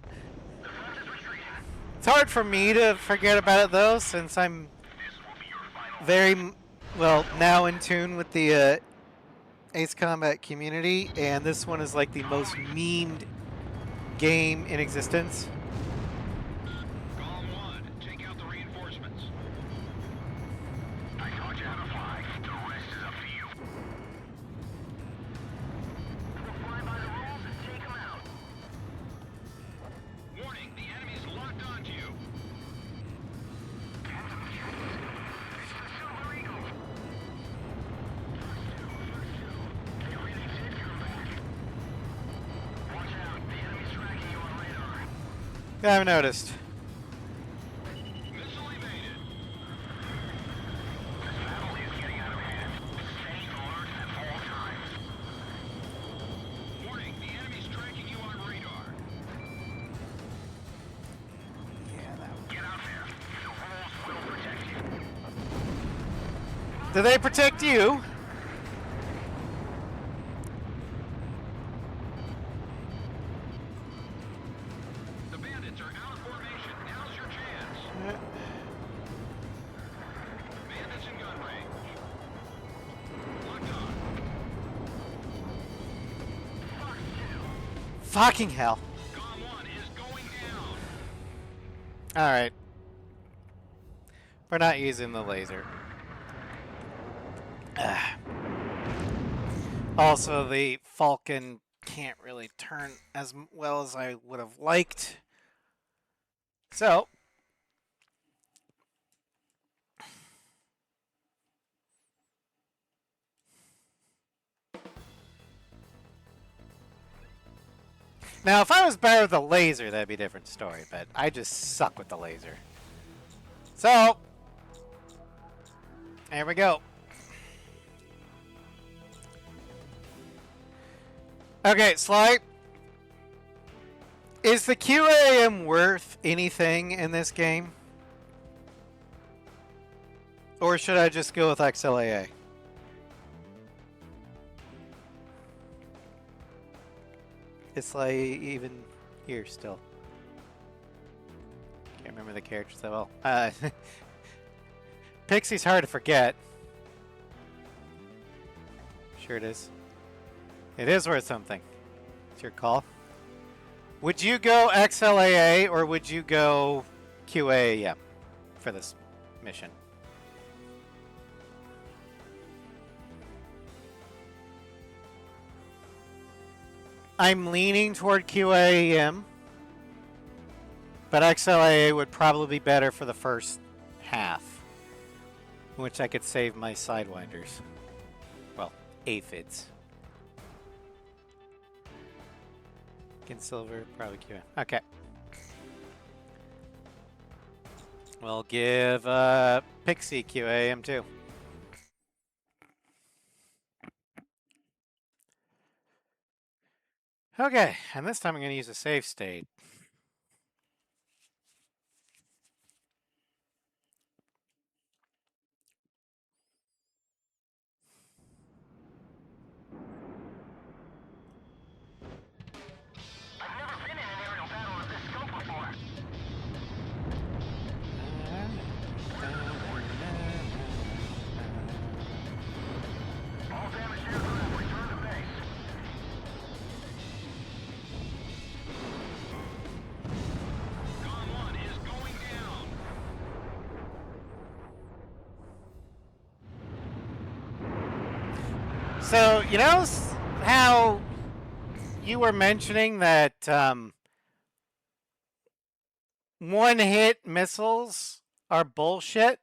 It's hard for me to forget about it though, since I'm very well now in tune with the Ace Combat community, and this one is like the most memed game in existence. Golem 1, take out the reinforcements. I taught you how to fly. The rest is up to you. We'll fly by the rules and take them out. Warning, the enemy's locked onto you. It's the Silver Eagle. They really did come back. Watch out, the enemy's tracking you on radar. I haven't noticed. Missile evaded. This battle is getting out of hand. Stay alert at all times. Warning, the enemy's tracking you on radar. Get out there. The rules will protect you. Do they protect you? The bandits are out of formation. Now's your chance. Bandits in gun range. Locked on. Fox 2. Fucking hell. Golem 1 is going down. Alright. We're not using the laser. Also, the Falcon can't really turn as well as I would have liked. So, Now, if I was better with the laser, that'd be a different story, but I just suck with the laser. So, there we go. Okay, Sly. Is the QAM worth anything in this game? Or should I just go with XLAA? It's like even here still. Can't remember the characters that well. Pixie's hard to forget. Sure it is. It is worth something. It's your call. Would you go XLAA or would you go QAM for this mission? I'm leaning toward QAM, but XLAA would probably be better for the first half, in which I could save my Sidewinders. Well, aphids. Against Silver, probably QAM. Okay. We'll give Pixie QAM too. Okay, and this time I'm going to use a save state. I've never been in an aerial battle of this scope before. All damaged aircraft return to base. Gone 1 is going down. So, you know how you were mentioning that one-hit missiles are bullshit?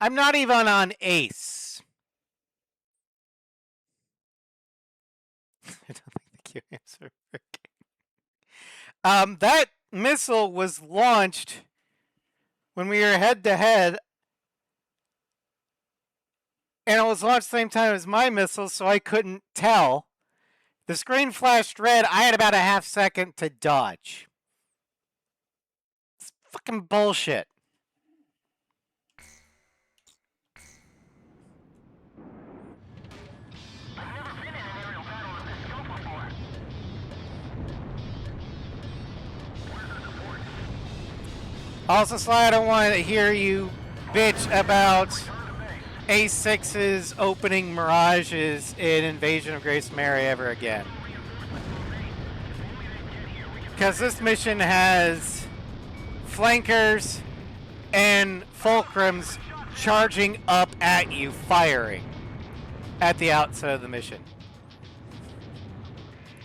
I'm not even on Ace. I don't think the QAMs are working. That missile was launched when we were head-to-head, and it was launched the same time as my missile, so I couldn't tell. The screen flashed red. I had about a half second to dodge. It's fucking bullshit. I've never been in an aerial battle of this scope before. Where's the support? Also, Sly, I don't want to hear you bitch about Return to base. A6's opening mirages in Invasion of Grace Mary ever again. Because this mission has flankers and fulcrums charging up at you, firing at the outset of the mission.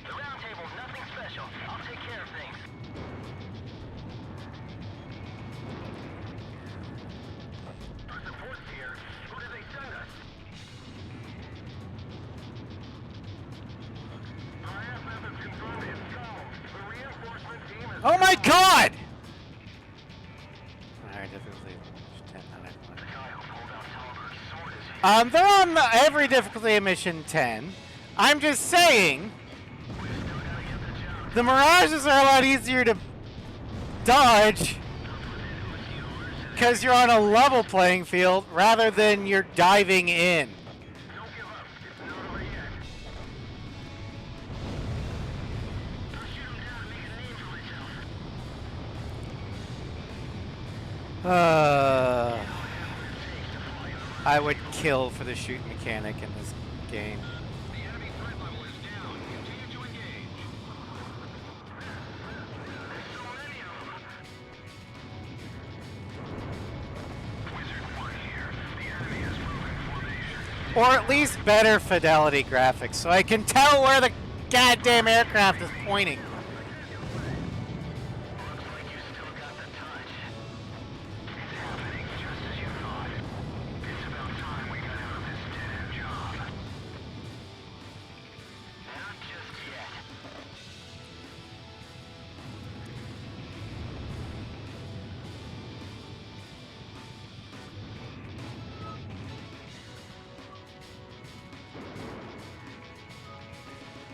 The round table's nothing special. I'll take care of things. Our support's here. Who did they send us? IF methods confirmed it's go. The reinforcement team is... Oh my god! Alright, difficulty 10 out of 1. The guy who pulled out Talberg's sword is here. They're on every difficulty in mission 10. I'm just saying, the mirages are a lot easier to dodge because you're on a level playing field rather than you're diving in. Don't give up. It's not over yet. I'll shoot him down and make a name for myself. I would kill for the shoot mechanic in this game. The enemy threat level is down. Continue to engage. There's so many of them. Wizard 1 here. The enemy is moving formation. Or at least better fidelity graphics so I can tell where the goddamn aircraft is pointing. Looks like you still got the touch. It's happening just as you thought. It's about time we got out of this dead-end job. Not just yet.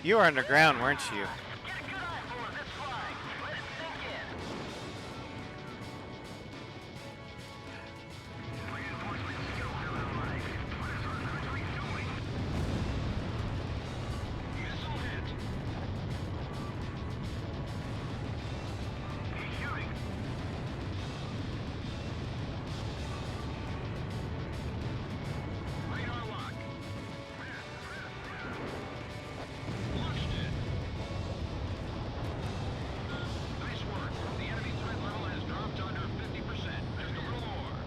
You were underground, weren't you? Get a good eyeful of this flag. Let it sink in. Reinforcements still have their leg. What is our country doing? Missile hit. He's shooting. Radar lock. Launched it. Nice work. The enemy threat level has dropped under 50%. Just a little more.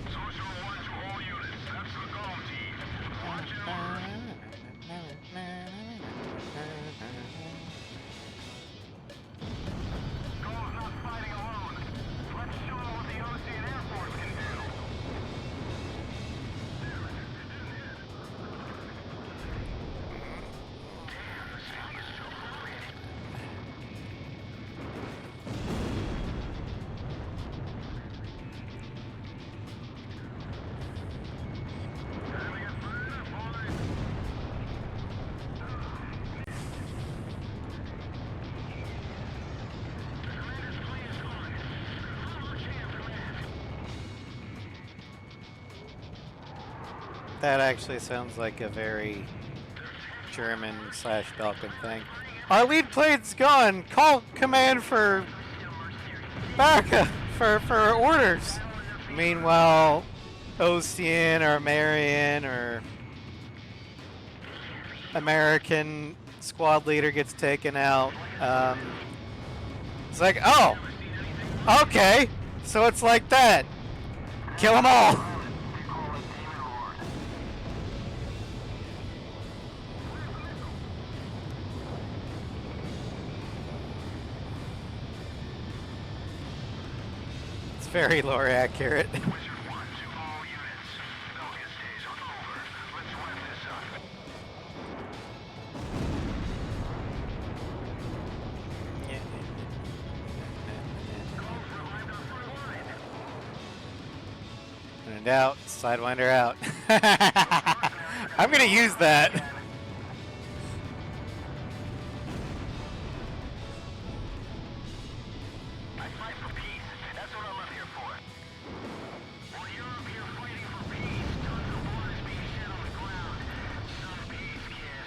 Sorcerer 1 to all units. That's the Golem team. Launch in order. Golem's not fighting alone. Let's show them what the Ocean Air Force can do. That actually sounds like a very German / Balkan thing. Our lead plane's gone. Call command for backup for orders. Meanwhile, Ocean or Marion or American squad leader gets taken out. It's like, oh, okay, so it's like that. Kill them all. It's very lore accurate. Wizard 1 to all units. Belka's days are over. Let's wrap this up. Golem's revived our front line. When in doubt, Sidewinder out. I'm gonna use that. I fight for peace. That's what I'm up here for. While you're up here fighting for peace, tons of blood is being shed on the ground. Some peace, kid.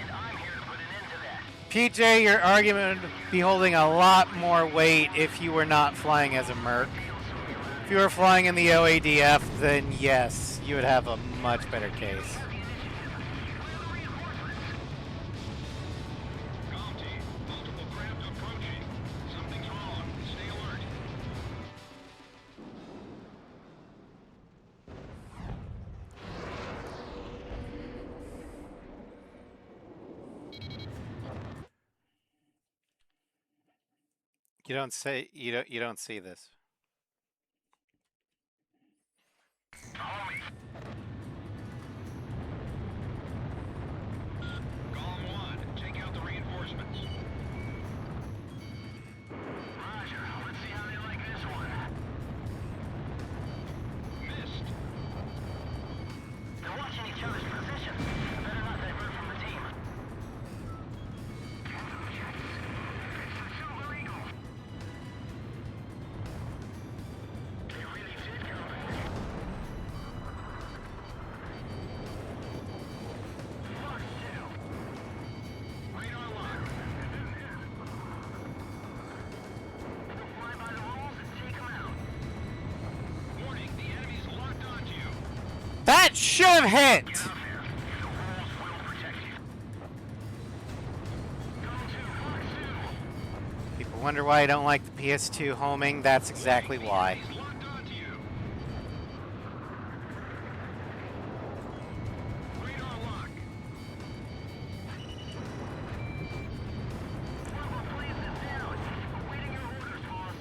And I'm here to put an end to that. PJ, your argument would be holding a lot more weight if you were not flying as a Merc. If you were flying in the OADF, then yes, you would have a much better case. Golem team, multiple craft approaching. Something's wrong. Stay alert. You don't see this. Homie. Golem 1, take out the reinforcements. Roger. Let's see how they like this one. Missed. They're watching each other's positions. Better not divert from the team. It's the Silver Eagle. They really did come in. Lock still. Radar lock. We'll fly by the rules and take them out. Warning, the enemy's locked onto you. That should have hit! The rules will protect you. Go to Fox 2. People wonder why I don't like the PS2 homing. That's exactly why. He's locked onto you. Radar lock. Bravo Blaze is down. Awaiting your orders, boss.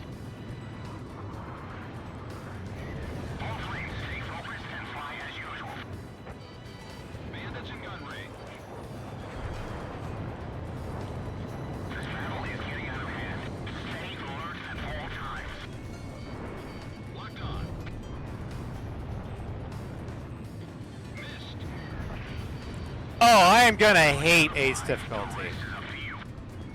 All flames, stay focused and fly as usual. Bandits in gun range. This battle is getting out of hand. Stay alert at all times. Oh, I am gonna hate Ace difficulty.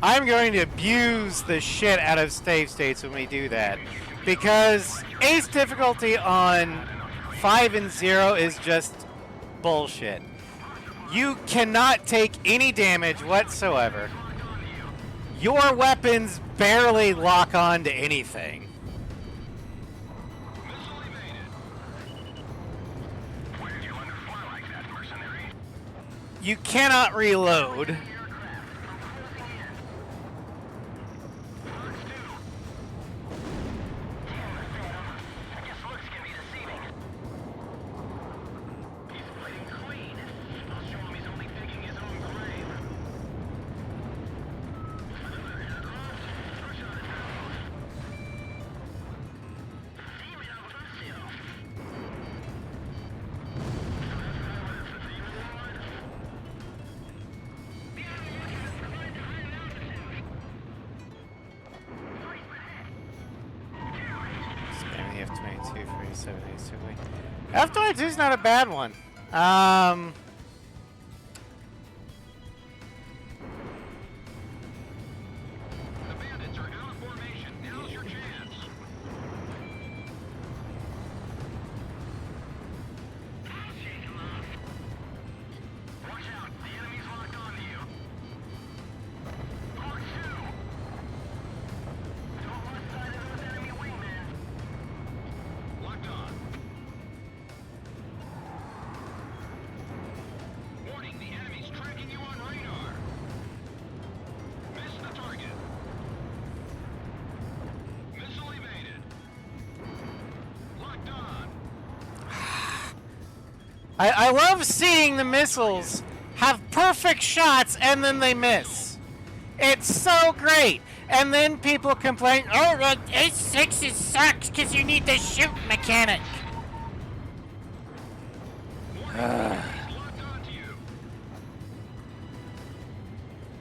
I'm going to abuse the shit out of save states when we do that. Because Ace difficulty on 5 and 0 is just bullshit. You cannot take any damage whatsoever. Your weapons barely lock on to anything. You cannot reload. F-22 is not a bad one. The bandits are out of formation. Now's your chance. Shake 'em off. Watch out. The enemy's locked onto you. Mark 2. Don't lose sight of those enemy wingmen. Locked on. Warning, the enemy's tracking you on radar. Miss the target. Missile evaded. Locked on. I love seeing the missiles have perfect shots and then they miss. It's so great. And then people complain, oh, well, Ace-6 sucks because you need the shoot mechanic. At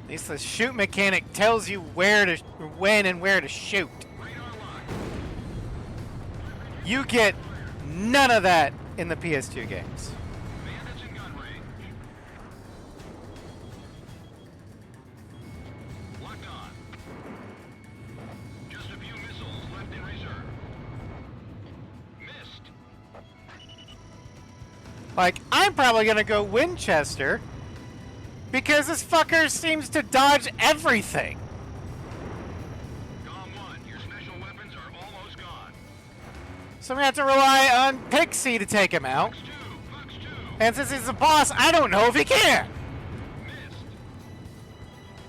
least the shoot mechanic tells you when and where to shoot. You get none of that in the PS2 games. Bandits in gun range. Locked on. Just a few missiles left in reserve. Missed. Like, I'm probably gonna go Winchester because this fucker seems to dodge everything. Gone 1. Your special weapons are almost gone. So I'm gonna have to rely on Pixie to take him out. Fox 2. Fox 2. And since he's the boss, I don't know if he can. Missed.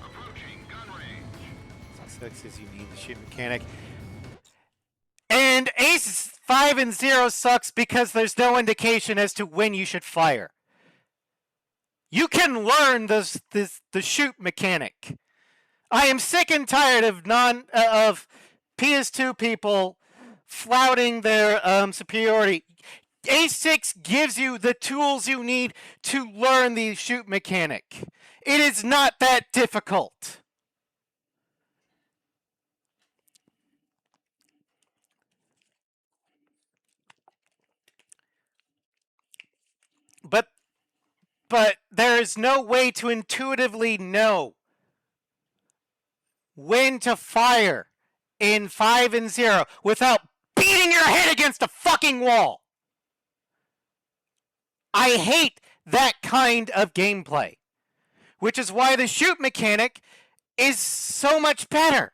Approaching gun range. Six is you need the shoot mechanic. And Ace 5 and 0 sucks because there's no indication as to when you should fire. You can learn the shoot mechanic. I am sick and tired of of PS2 people flouting their superiority. Ace-6 gives you the tools you need to learn the shoot mechanic. It is not that difficult. But there is no way to intuitively know when to fire in 5 and 0 without beating your head against a fucking wall. I hate that kind of gameplay, which is why the shoot mechanic is so much better.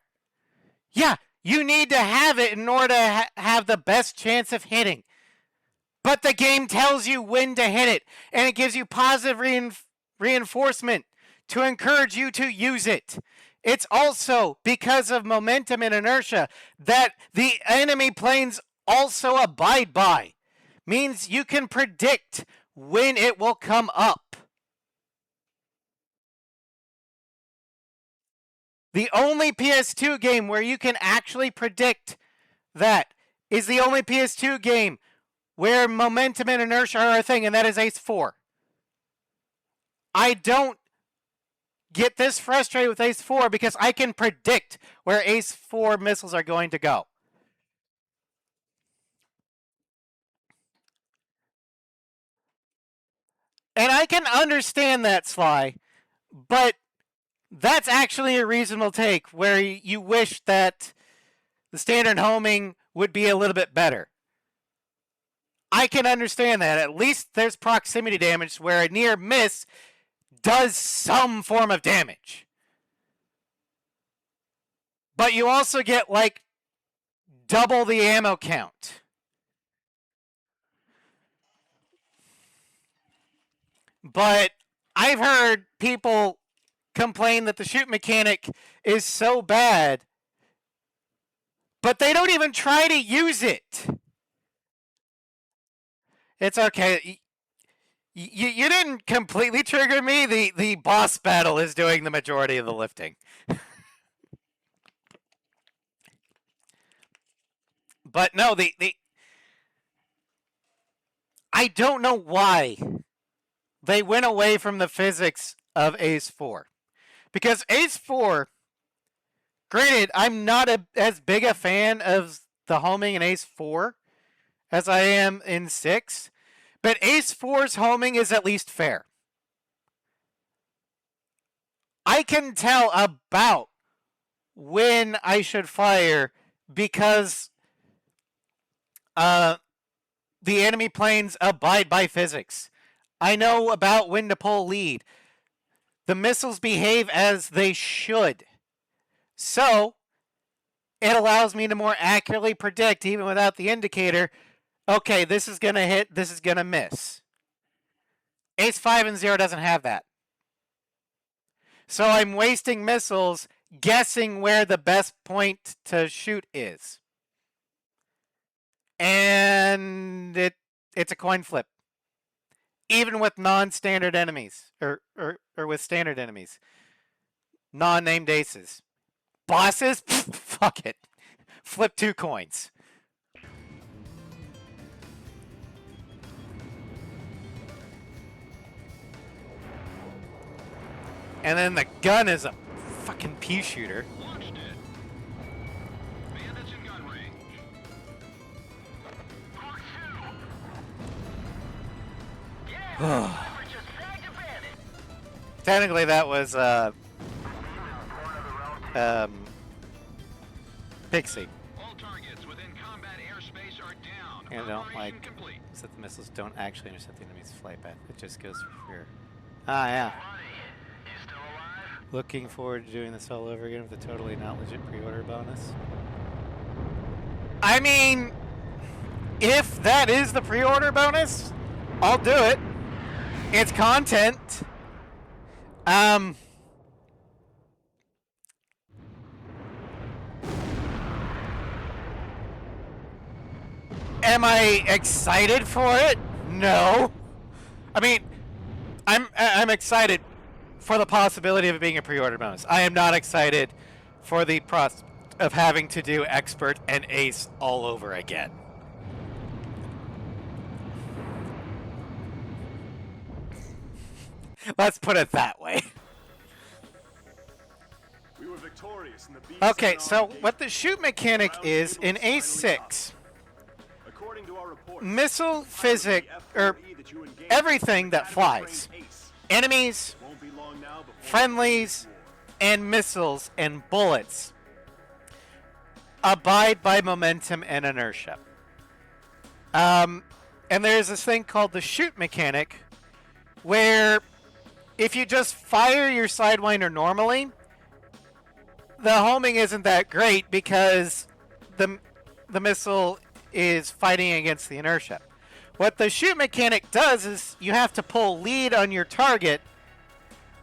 Yeah, you need to have it in order to have the best chance of hitting. But the game tells you when to hit it, and it gives you positive reinforcement to encourage you to use it. It's also because of momentum and inertia that the enemy planes also abide by. Means you can predict when it will come up. The only PS2 game where you can actually predict that is the only PS2 game where momentum and inertia are a thing, and that is Ace 4. I don't get this frustrated with Ace 4 because I can predict where Ace 4 missiles are going to go. And I can understand that, Sly, but that's actually a reasonable take where you wish that the standard homing would be a little bit better. I can understand that. At least there's proximity damage where a near miss does some form of damage. But you also get like double the ammo count. But I've heard people complain that the shoot mechanic is so bad, but they don't even try to use it. It's okay. You didn't completely trigger me. The boss battle is doing the majority of the lifting. But no, I don't know why they went away from the physics of Ace 4. Because Ace 4, granted, I'm not as big a fan of the homing in Ace 4 as I am in 6, but Ace 4's homing is at least fair. I can tell about when I should fire because the enemy planes abide by physics. I know about when to pull lead. The missiles behave as they should. So, it allows me to more accurately predict, even without the indicator, okay, this is going to hit, this is going to miss. Ace 5 and 0 doesn't have that. So I'm wasting missiles guessing where the best point to shoot is. And it's a coin flip. Even with non-standard enemies, or with standard enemies. Non-named aces. Bosses? Fuck it. Flip 2 coins. And then the gun is a fucking pea shooter. Launched it. Bandits in gun range. Hawk 2. Yeah, Viper just snagged a bandit. Technically that was Pixie. All targets within combat airspace are down. And I don't Operation like complete. that the missiles don't actually intercept the enemy's flight path. It just goes for fear. Ah, yeah. Buddy, you still alive? Looking forward to doing this all over again with a totally not legit pre-order bonus. I mean, if that is the pre-order bonus, I'll do it. It's content. Am I excited for it? No. I mean, I'm excited for the possibility of it being a pre-order bonus. I am not excited for the prospect of having to do Expert and Ace all over again. Let's put it that way. We were victorious in the beast. Okay, so what the shoot mechanic is in Ace 6, According to our report, missile physics, or everything that flies, enemies, won't be long now before friendlies, and missiles and bullets abide by momentum and inertia. And there's this thing called the shoot mechanic, where if you just fire your Sidewinder normally, the homing isn't that great because the missile is fighting against the inertia. What the shoot mechanic does is you have to pull lead on your target,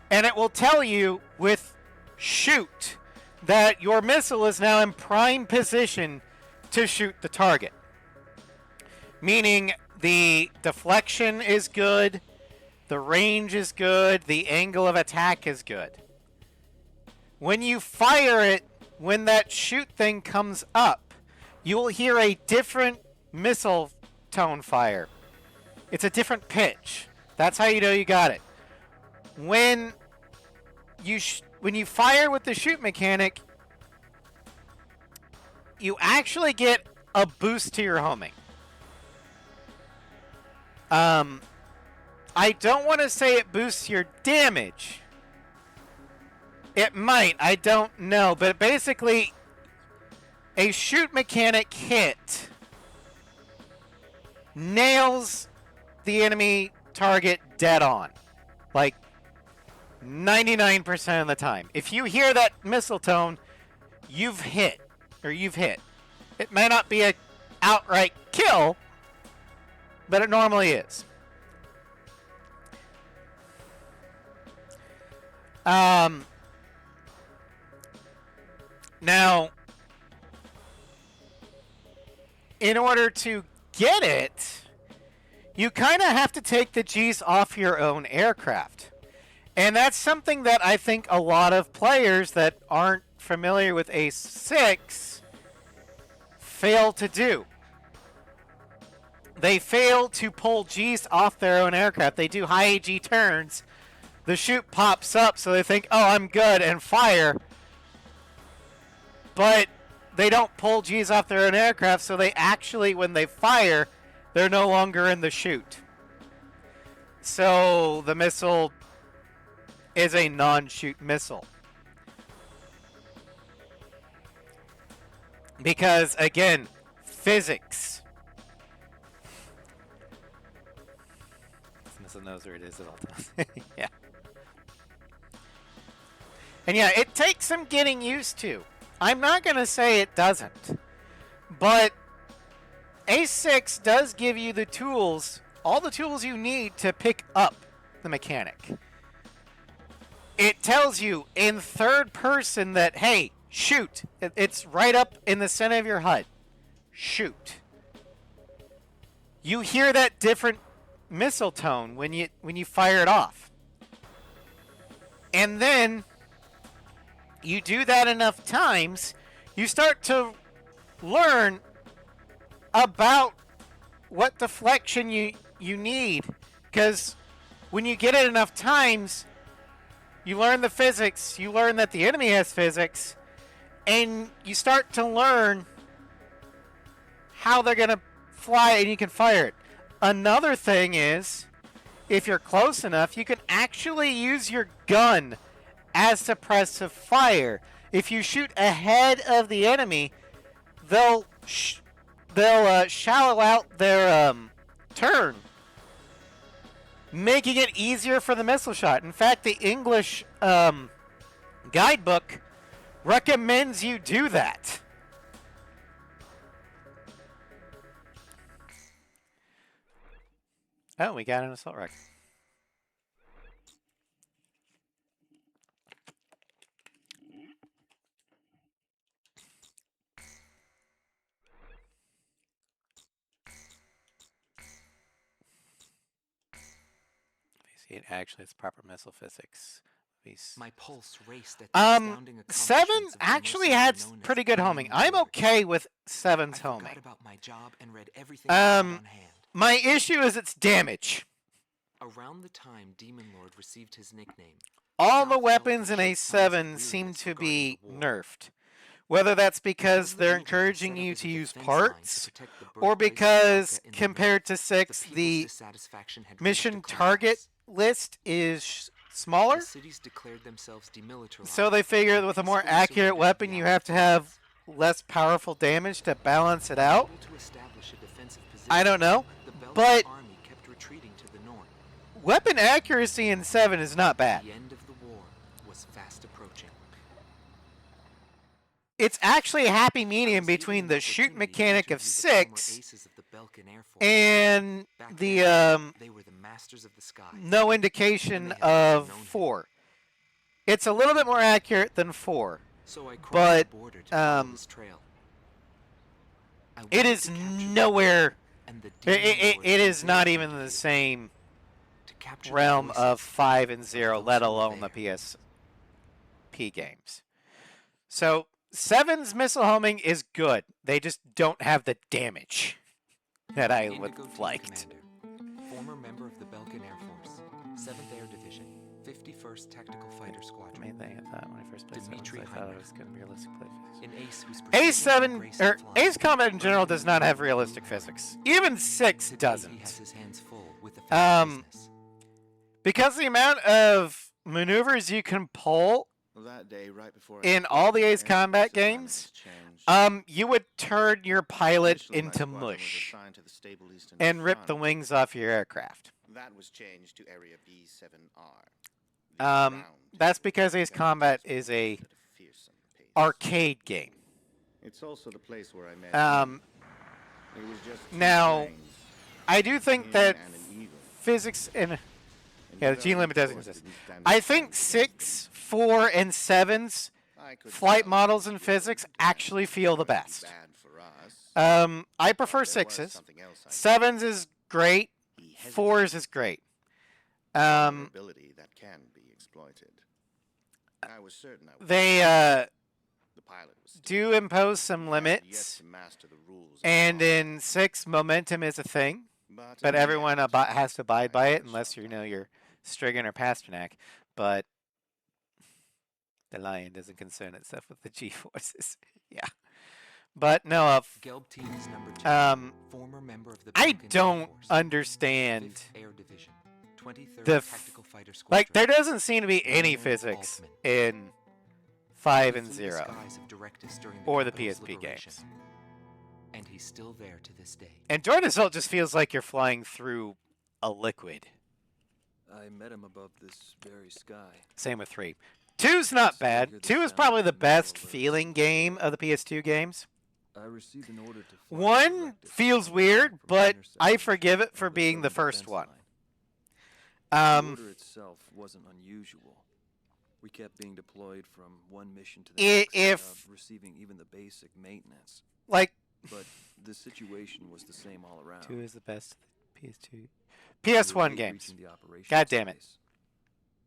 and it will tell you with shoot that your missile is now in prime position to shoot the target. Meaning the deflection is good, the range is good, the angle of attack is good. When you fire it, when that shoot thing comes up, you will hear a different missile tone fire. It's a different pitch. That's how you know you got it. When you fire with the shoot mechanic, you actually get a boost to your homing. I don't want to say it boosts your damage. It might, I don't know. But basically, a shoot mechanic hit nails the enemy target dead on. Like 99% of the time. If you hear that missile tone, you've hit. Or you've hit. It may not be a outright kill, but it normally is. Now, in order to get it, you kind of have to take the G's off your own aircraft. And that's something that I think a lot of players that aren't familiar with Ace 6 fail to do. They fail to pull G's off their own aircraft. They do high AG turns. The chute pops up, so they think, oh, I'm good, and fire. But they don't pull G's off their own aircraft, so they actually, when they fire, they're no longer in the chute. So the missile is a non-shoot missile. Because, again, physics. This missile knows where it is at all times. Yeah. And yeah, it takes some getting used to. I'm not going to say it doesn't. But Ace 6 does give you the tools, all the tools you need to pick up the mechanic. It tells you in third person that, hey, shoot. It's right up in the center of your HUD. Shoot. You hear that different missile tone when you fire it off. And then you do that enough times, you start to learn about what deflection you need. Because when you get it enough times, you learn the physics, you learn that the enemy has physics, and you start to learn how they're going to fly and you can fire it. Another thing is, if you're close enough, you can actually use your gun as suppressive fire. If you shoot ahead of the enemy, they'll shallow out their turn, making it easier for the missile shot. In fact, the English guidebook recommends you do that. Oh, we got an assault rifle. Actually, it's proper missile physics. My pulse raced at the astounding 7 accomplishments of the actually mercenary had known as pretty good Demon homing. I'm Lord. okay with 7's I forgot homing. about my job and read everything I had on hand. My issue is its damage. Around the time Demon Lord received his nickname, All the South weapons in Belgium a showed signs of 7 weariness seem to regarding be the war. nerfed. Whether that's because One they're legion was encouraging set up you as a to use defense line to parts, protect the or birthplace of because Belka in the compared to north. 6, people's the dissatisfaction had reached a mission target climax. list is smaller. The cities declared themselves demilitarized. So they figure and with a more peacefully accurate surrendered weapon, the you Allied have to have forces. less powerful damage to balance it out. Able to establish a defensive I don't know, position, the Belgian but army kept retreating to the north. weapon accuracy in 7 is not bad. The end of the war was fast approaching. It's actually a happy medium I was given between an the shoot opportunity to mechanic of interview the former 6 aces of the Belkan Air Force. and Back the then, they were the masters of the skies. no indication And they had never of known him. 4. It's a little bit more accurate than 4. So I crossed but, the border to follow his trail. I It wanted is to capture nowhere. and the It, Demon it, Lord it is who not lived even in the here. same To capture the realm voices of 5 and of 0, those let who were alone the there. PSP games. So 7's missile homing is good. They just don't have the damage that I would Indigo have Team liked. Commander, former member of the Belkan Air Force, 7th Air Division, 51st Tactical Fighter Squadron. Main thing I thought when I first played 7, Dimitri I thought it Heinrich. was going to be realistic play physics. An ace whose Ace pursuit 7 and grace or of flying Ace Combat in general earned does him not the have name realistic Demon physics. Lord. Even 6 Today he has doesn't. his hands full with the family business. Because the amount of maneuvers you can pull That day, right before in all the Ace Combat games, you would turn your pilot into mush and rip the wings off your aircraft. That was changed to Area B7R. That's because Ace Combat is a arcade game. It's also the place where I met. It was just Now, I do think that and an eagle. physics and the G limit doesn't exist. I think 6, 4, and 7's flight models in physics actually feel the best. I prefer 6's. 7's is great. 4's is great. Ability that can be exploited. I was certain I would. They The pilot was do impose some yet limits, to master the rules. and in 6, momentum is a thing, but everyone has to abide by it unless you know you're Strigan or Pasternak. But the Lion doesn't concern itself with the G-forces. Yeah. But no, Gelb team is number 2. Former member of the I Balkan Air don't Force, understand 5th Air Division, 23rd the Tactical Fighter Squadron. like. There doesn't seem to be any Raymond physics Altman. in 5 and He flew 0 the skies of Directus during or the capital's PSP liberation, games. and he's still there to this day. And Jordan Assault just feels like you're flying through a liquid. I met him above this very sky. Same with 3. 2's not bad. 2 is probably the best feeling game of the PS2 games. I received an order to fly 1 Directus feels from weird, but interception I forgive it for of the being the southern first defense one. line. The order itself wasn't unusual. We kept being deployed from one mission to the next If without receiving even the basic maintenance. like But the situation was the same all around. 2 is the best PS2, We were PS1 late games. reaching the operations God damn it. base.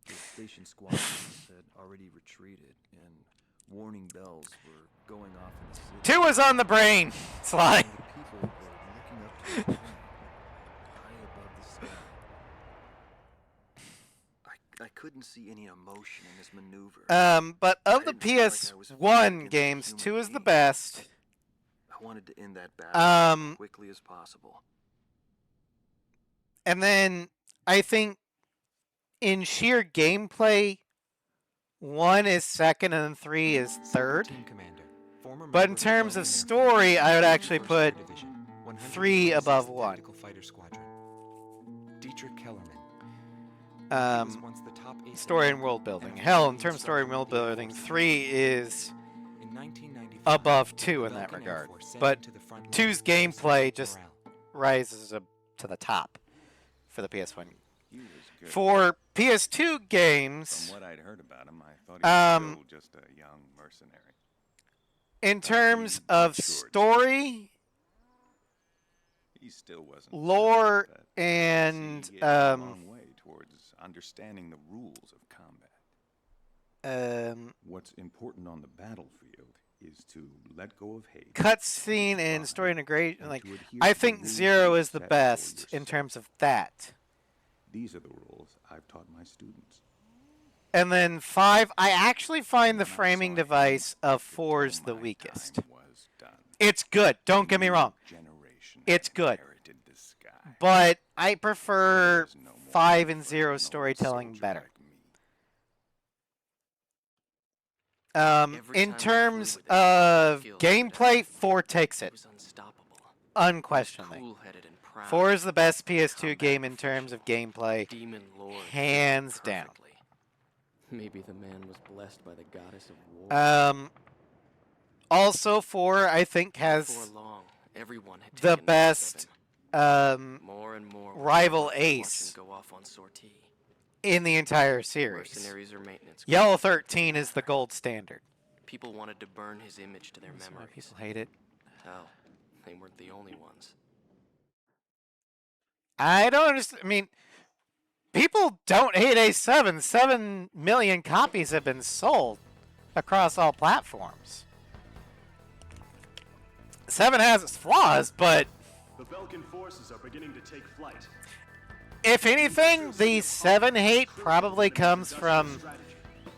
The station squadrons had already retreated, and warning bells were going off in the city. 2 was on the brain. Sly. And the people were looking up to the plane, high above the sky. I couldn't see any emotion in this maneuver. But of the I didn't feel like I was fighting PS1 against a games, human 2 is the being. best. I wanted to end that battle as Um, quickly as possible. And then I think in sheer gameplay, 1 is second and 3 is third. Team commander, former But member in of the terms of Balkan Air story, Force, I would actually 1st put Air Division, 3 above 126th 1. Tactical Fighter Squadron. Dietrich Kellerman. He Um, was once the top ace story in and world Balkan building. and Hell, in leading terms of story and world instructor building, forces. 3 is In 1995, above 2 the in that Balkan Air regard. Force sent But him to the front 2's lines to gameplay restore just morale. rises up to the top for the PS1. He was good. For PS2 games, From what I'd heard about him, I thought he Um, was still just a young mercenary. in terms of matured. story, He still wasn't lore, perfect, but and he had come a long way towards understanding the rules of combat. What's important on the battlefield is to let go of hate. cutscene and story integration, and like to adhere I to the think rules 0 you is the set for best in yourself. terms of that. These are the rules I've taught my students. And then 5, I actually find the When I framing saw him, device of I could 4's tell the my weakest. time was done. It's good, don't get me A new wrong, generation It's had good. inherited the sky. but I prefer There's no more 5 and need for 0 an old storytelling soldier better. like me. Every In time I flew terms with it, I of feel like gameplay, 4 takes It it, was unstoppable. unquestionably. Cool-headed and proud. 4 is the best PS2 Combat game in terms of professional. gameplay. Demon Lord. hands down. Perfectly. Maybe the man was blessed by the goddess of war. Also, 4 I think Before has long, everyone had the taken notice of best him. More and more were rival starting to watch ace him go off on sortie. in the entire series. Mercenaries or maintenance. Yellow 13 is the gold standard. People wanted to burn his image to their That's why memories. people hate it. Hell, they weren't the only ones. I don't understand. I mean, people don't hate A7. 7 million copies have been sold across all platforms. 7 has its flaws, but The Belkan forces are beginning to take flight. if anything, the 7 hate probably comes from Strategy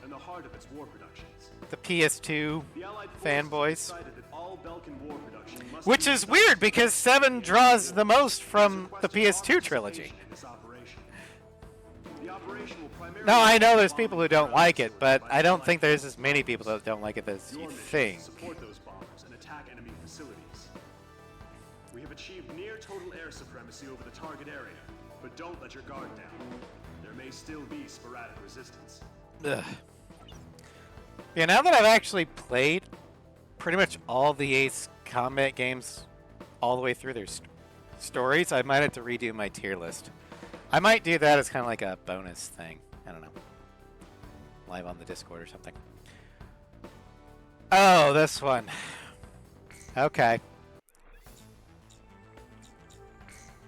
and the heart of its war productions. the PS2 The Allied forces fanboys. decided that all Belkan war production must Which be is stopped. weird because 7 draws the most from the PS2 trilogy. In this operation. The operation will primarily... No, I know there's people who don't like it, but I don't think there's as many people that don't like it as Your you mission think. is to support those bombers and attack enemy facilities. We have achieved near total air supremacy over the target area, but don't let your guard down. There may still be sporadic resistance. Ugh. Yeah, now that I've actually played pretty much all the Ace Combat games all the way through their stories, I might have to redo my tier list. I might do that as kind of like a bonus thing. I don't know. Live on the Discord or something. Oh, this one. Okay.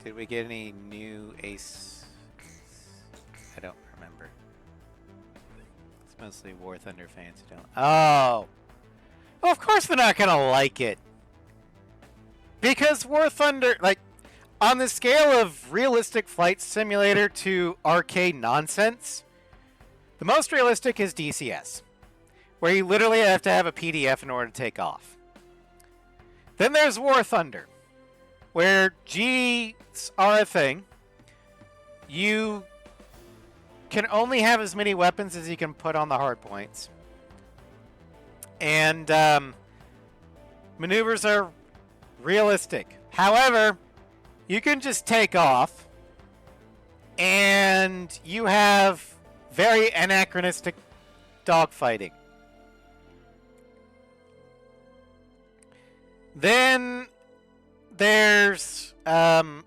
Did we get any new Ace? I don't remember. It's mostly War Thunder fans who don't. Oh! Well, of course they're not gonna like it. Because War Thunder, like, on the scale of realistic flight simulator to arcade nonsense, the most realistic is DCS, where you literally have to have a PDF in order to take off. Then there's War Thunder, where Gs are a thing. You can only have as many weapons as you can put on the hard points. And maneuvers are realistic. However, you can just take off, and you have very anachronistic dogfighting. Then there's, I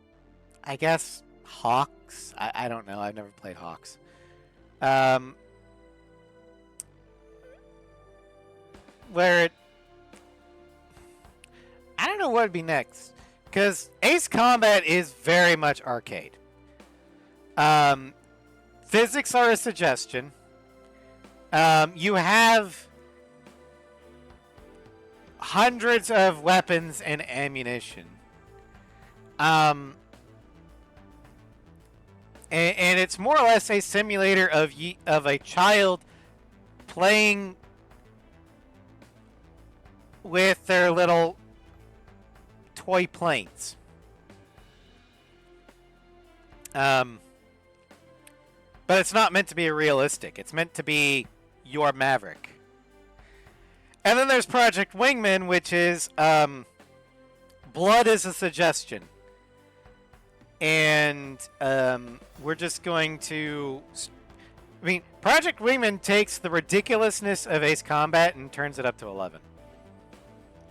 guess, Hawks. I don't know. I've never played Hawks. Where it... I don't know what would be next. Because Ace Combat is very much arcade. Physics are a suggestion. You have hundreds of weapons and ammunition. And it's more or less a simulator of a child playing with their little toy planes. But it's not meant to be realistic. It's meant to be your Maverick. And then there's Project Wingman, which is blood is a suggestion. And we're just going to... I mean, Project Wingman takes the ridiculousness of Ace Combat and turns it up to 11.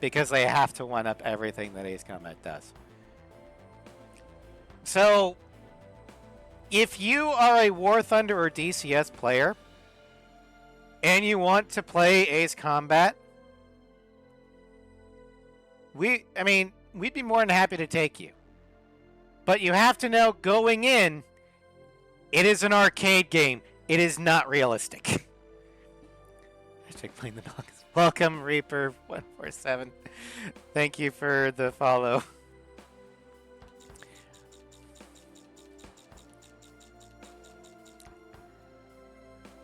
Because they have to one-up everything that Ace Combat does. So, if you are a War Thunder or DCS player, and you want to play Ace Combat, we'd be more than happy to take you. But you have to know, going in, it is an arcade game. It is not realistic. Hashtag playing the dogs. Welcome, Reaper147. Thank you for the follow.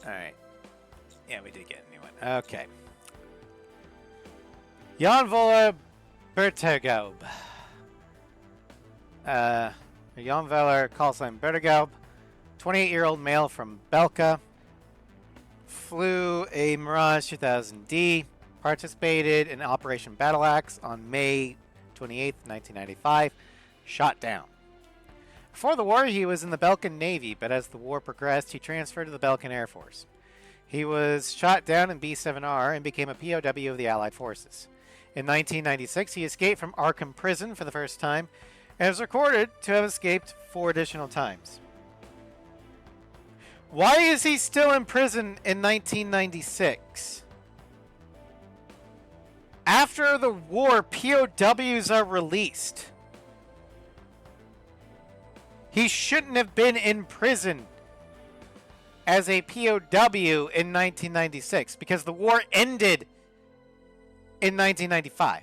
Alright. Yeah, we did get a new one. Okay. Jan Voller Bertegaub. Jan Voller, call sign Bertegaub. 28-year-old male from Belka. Flew a Mirage 2000D. Participated in Operation Battle Axe on May 28th, 1995. Shot down. Before the war, he was in the Belkan Navy, but as the war progressed, he transferred to the Belkan Air Force. He was shot down in B-7R and became a POW of the Allied forces. In 1996, he escaped from Arkham Prison for the first time and is recorded to have escaped 4 additional times. Why is he still in prison in 1996? After the war, POWs are released. He shouldn't have been in prison as a POW in 1996 because the war ended in 1995.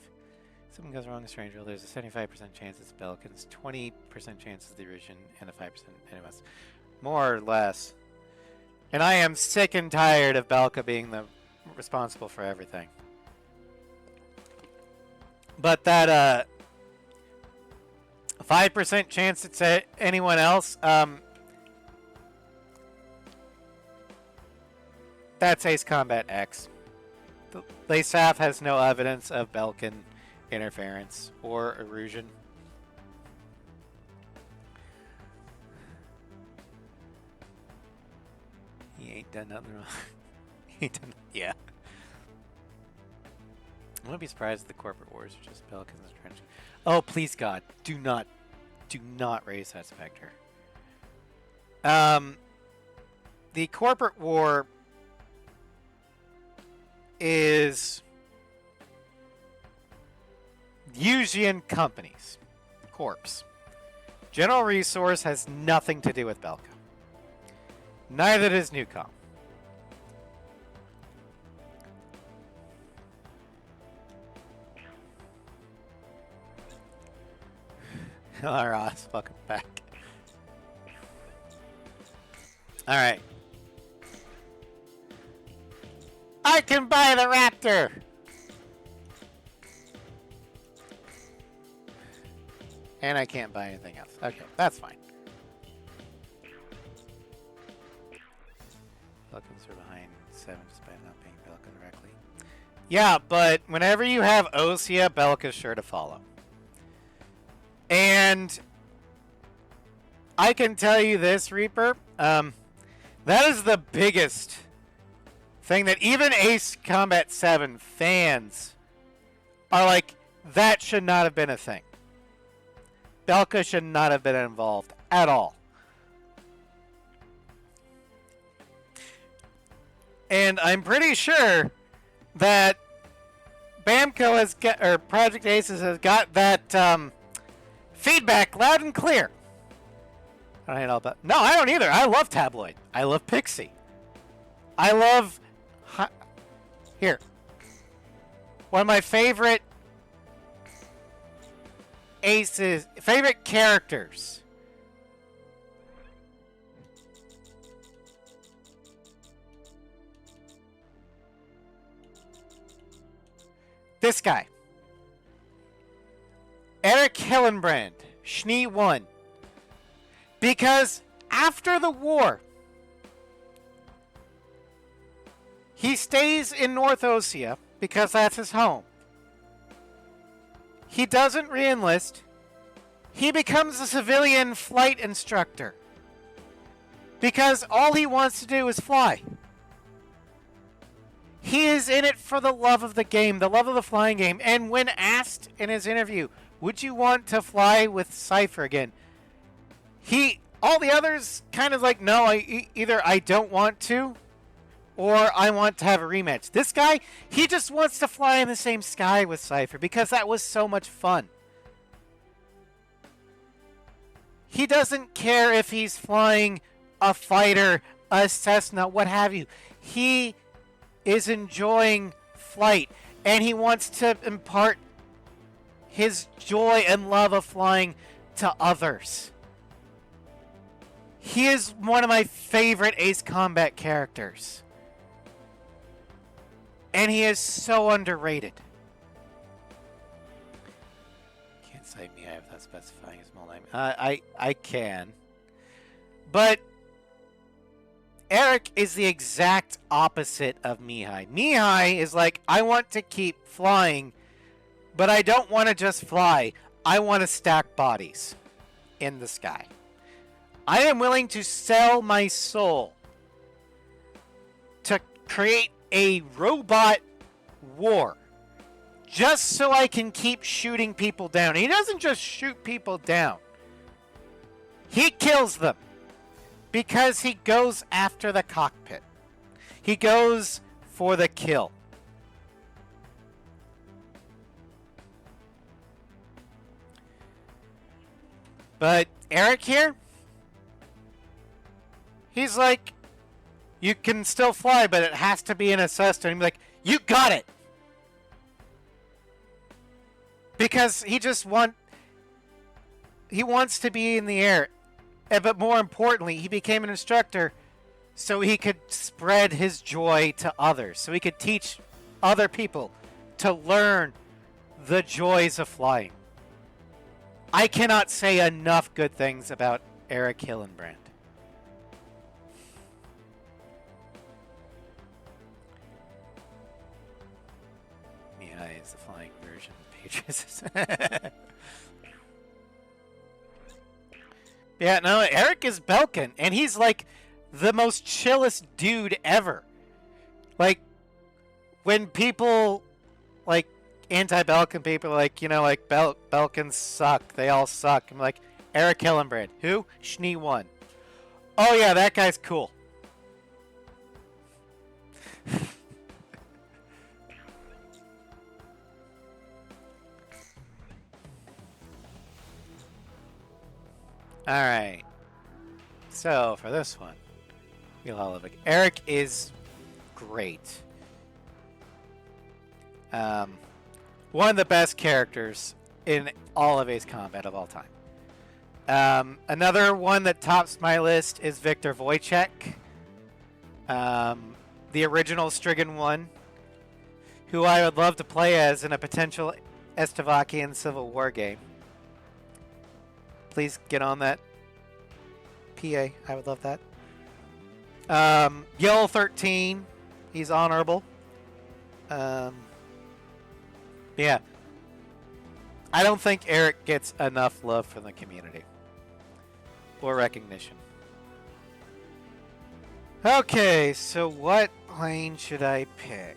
Something goes wrong with Stranger. There's a 75% chance it's Belkans, 20% chance it's the Iridian, and a 5% NMS. More or less. And I am sick and tired of Belka being the responsible for everything. But that 5% chance it's anyone else, That's Ace Combat X. LaSaff has no evidence of Belkin interference or erosion. He ain't done nothing wrong. He ain't done. Yeah. I wouldn't be surprised if the corporate wars are just Belkin's trench. Oh, please God, do not raise that specter. The corporate war is Yujian companies, corpse. General Resource has nothing to do with Belka. Neither does Newcom. Ross, welcome back. Alright. I can buy the Raptor! And I can't buy anything else. Okay, that's fine. Belkins are behind 7 despite not being Belka directly. Yeah, but whenever you have Osea, Belka's sure to follow. And I can tell you this, Reaper, that is the biggest thing that even Ace Combat 7 fans are like, that should not have been a thing. Belka should not have been involved at all. And I'm pretty sure that Bamco has got, or Project Aces has got that feedback loud and clear. I don't hate all about. No, I don't either. I love Tabloid. I love Pixie. I love. Here. One of my favorite Aces, favorite characters. This guy. Eric Hillenbrand, Schnee 1. Because after the war, he stays in North Osea because that's his home. He doesn't re-enlist. He becomes a civilian flight instructor because all he wants to do is fly. He is in it for the love of the game, the love of the flying game. And when asked in his interview, would you want to fly with Cypher again? All the others kind of like, no, either I don't want to, or I want to have a rematch. This guy, he just wants to fly in the same sky with Cypher because that was so much fun. He doesn't care if he's flying a fighter, a Cessna, what have you. He is enjoying flight, and he wants to impart his joy and love of flying to others. He is one of my favorite Ace Combat characters. And he is so underrated. Can't cite me without specifying his small name. I can. But Eric is the exact opposite of Mihai. Mihai is like, I want to keep flying, but I don't want to just fly. I want to stack bodies in the sky. I am willing to sell my soul to create a robot war just so I can keep shooting people down. He doesn't just shoot people down. He kills them because he goes after the cockpit. He goes for the kill. But Eric here, he's like, you can still fly, but it has to be in a Cessna. And he's like, you got it. Because he wants to be in the air. But more importantly, he became an instructor so he could spread his joy to others. So he could teach other people to learn the joys of flying. I cannot say enough good things about Eric Hillenbrand. AI is the flying version of Pages. Yeah, no, Eric is Belkin, and he's like the most chillest dude ever. Like, when people, like, anti-Belkin people are like, you know, like, Belkins suck. They all suck. I'm like, Eric Hillenbrand. Who? Schnee 1. Oh, yeah, that guy's cool. Alright. So, for this one, Eric is great. One of the best characters in all of Ace Combat of all time. Another one that tops my list is Victor Wojciech. The original Strigan 1, who I would love to play as in a potential Estevakian Civil War game. Please get on that, PA. I would love that. Yell 13. He's honorable. Yeah. I don't think Eric gets enough love from the community. Or recognition. Okay, so what lane should I pick?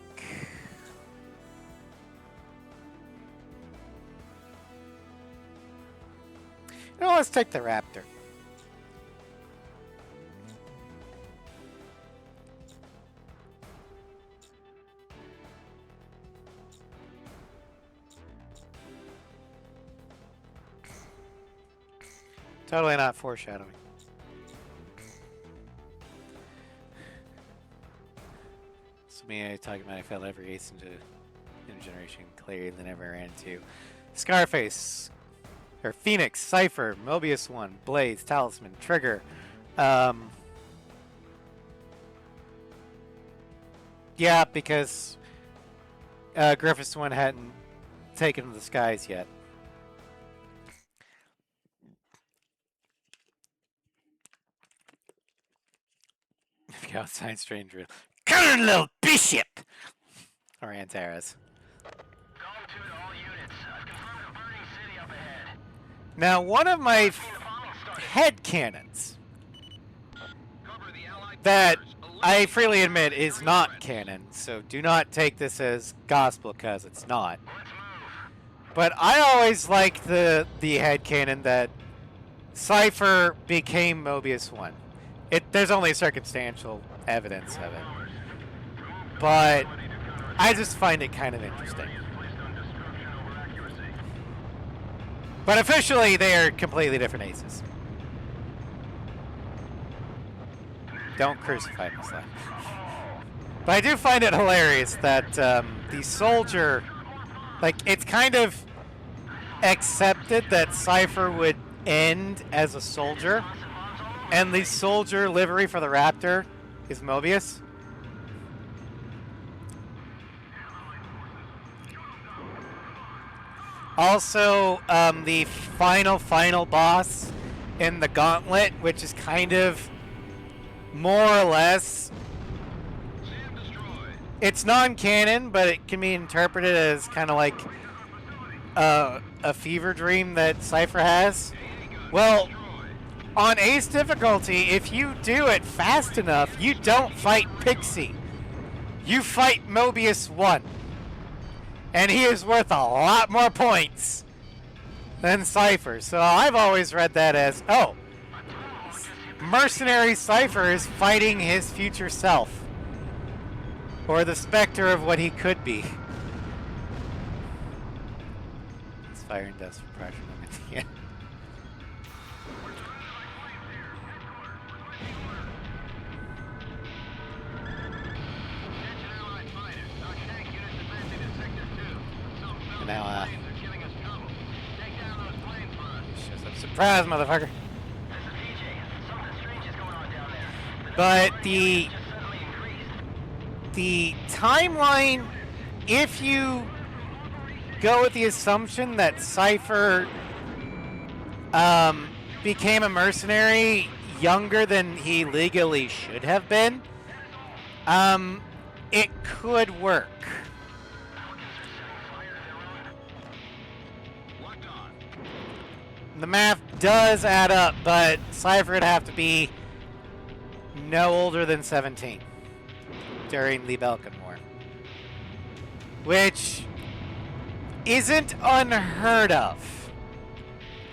No, let's take the Raptor. Totally not foreshadowing. So me talking about I felt every ace into generation clearer than ever ran into. Scarface. Or Phoenix, Cypher, Mobius 1, Blaze, Talisman, Trigger. Yeah, because Griffiths 1 hadn't taken to the skies yet. Outside Stranger. Colonel Bishop! Or Antares. Now, one of my head cannons that I freely admit is not canon, so do not take this as gospel because it's not. But I always liked the head canon that Cypher became Mobius 1. There's only circumstantial evidence of it, but I just find it kind of interesting. But officially, they are completely different aces. Don't crucify me, son. But I do find it hilarious that the soldier, like, it's kind of accepted that Cypher would end as a soldier, and the soldier livery for the Raptor is Mobius. Also, the final boss in the Gauntlet, which is kind of more or less, it's non-canon, but it can be interpreted as kind of like a fever dream that Cypher has. Well, on Ace difficulty, if you do it fast enough, you don't fight Pixie. You fight Mobius 1. And he is worth a lot more points than Cypher. So I've always read that as, oh, Mercenary Cypher is fighting his future self. Or the specter of what he could be. It's fire and dust for pressure limit. Yeah. Now, shows up. Surprise, motherfucker. But the timeline, if you go with the assumption that Cypher became a mercenary younger than he legally should have been, it could work. The math does add up, but Cypher would have to be no older than 17 during the Belkan War. Which isn't unheard of.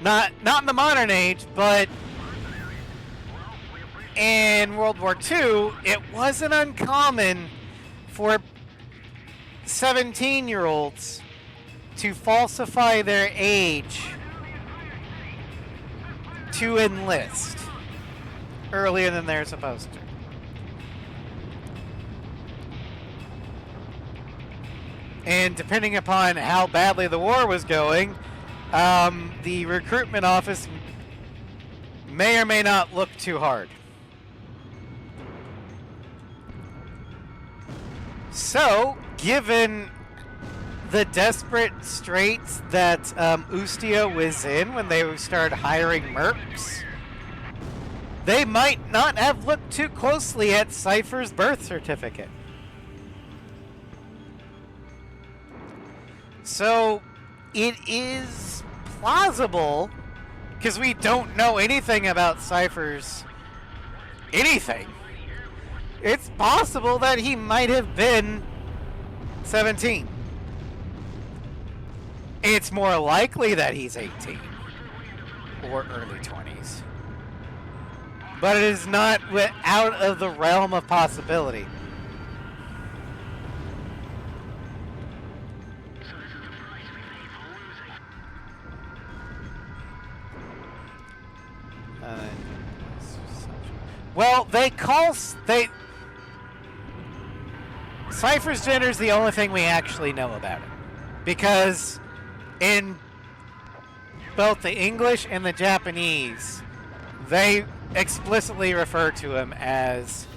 Not in the modern age, but in World War II, it wasn't uncommon for 17-year-olds to falsify their age to enlist earlier than they're supposed to. And depending upon how badly the war was going, the recruitment office may or may not look too hard. So, given the desperate straits that Ustia was in when they started hiring mercs, they might not have looked too closely at Cypher's birth certificate. So, it is plausible, because we don't know anything about Cypher's anything. It's possible that he might have been 17. It's more likely that he's 18 or early 20s. But it is not out of the realm of possibility. Well, Cypher's gender is the only thing we actually know about it. Because in both the English and the Japanese, they explicitly refer to him as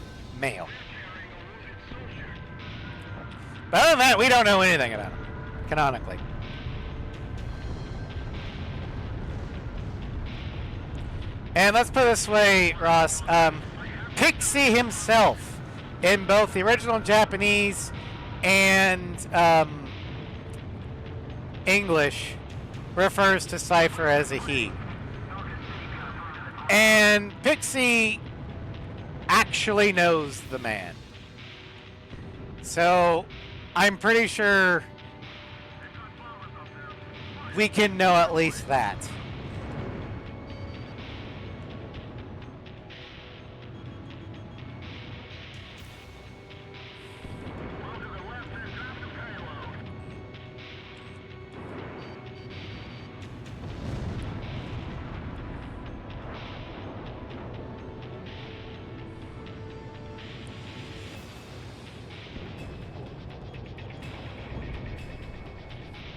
male. But other than that, we don't know anything about him, canonically. And let's put it this way, Ross. Pixie himself, in both the original Japanese and English, refers to Cypher as a he. And Pixie actually knows the man. So I'm pretty sure we can know at least that.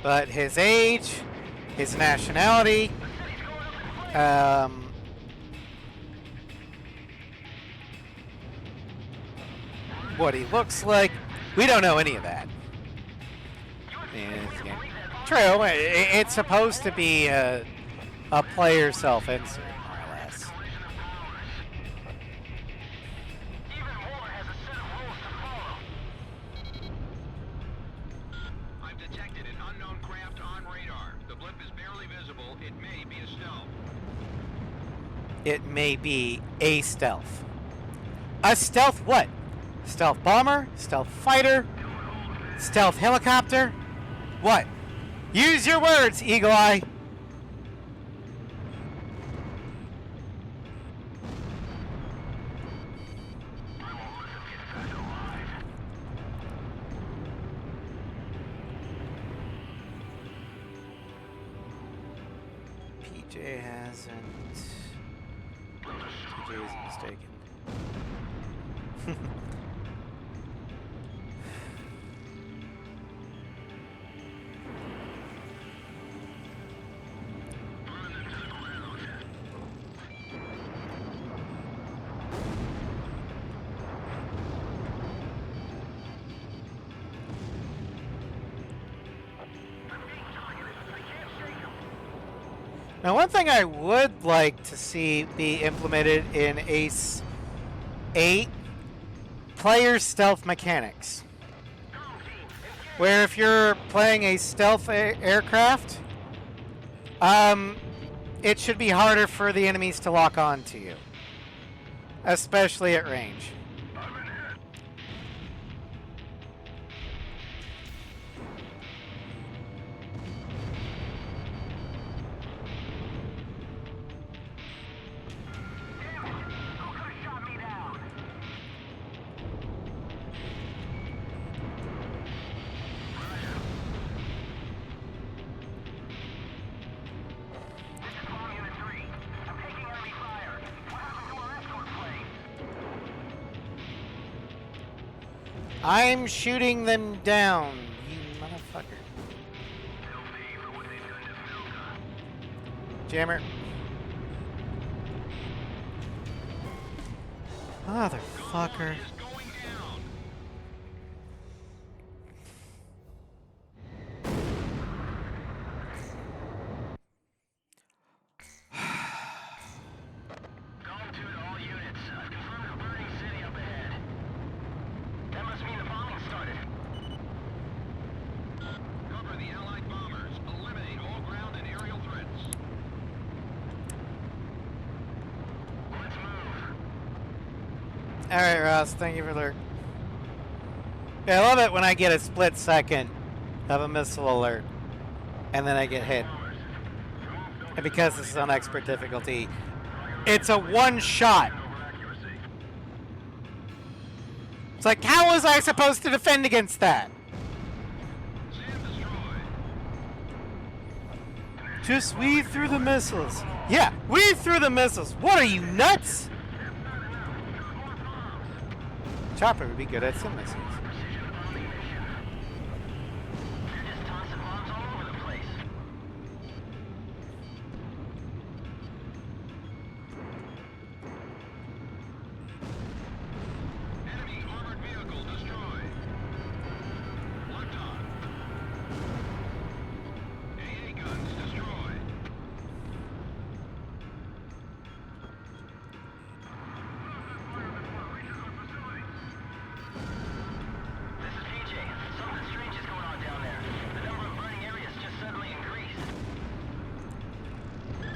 But his age, his nationality, what he looks like, we don't know any of that. True, it's supposed to be a player self-insert, more or less. I've detected an unknown craft on radar. The blip is barely visible. It may be a stealth. It may be a stealth. A stealth what? Stealth bomber? Stealth fighter? Stealth helicopter? What? Use your words, Eagle Eye. PJ hasn't. PJ is mistaken. Now, one thing I would like to see be implemented in Ace 8, player stealth mechanics. Where if you're playing a stealth aircraft, it should be harder for the enemies to lock on to you, especially at range. I'm shooting them down, you motherfucker. Jammer. Motherfucker. Alright, Ross, thank you for the alert. Yeah, I love it when I get a split second of a missile alert, and then I get hit. And because this is on expert difficulty, it's a one shot. It's like, how was I supposed to defend against that? Just weave through the missiles. Yeah, weave through the missiles. What are you, nuts? Chopper would be good at some missiles.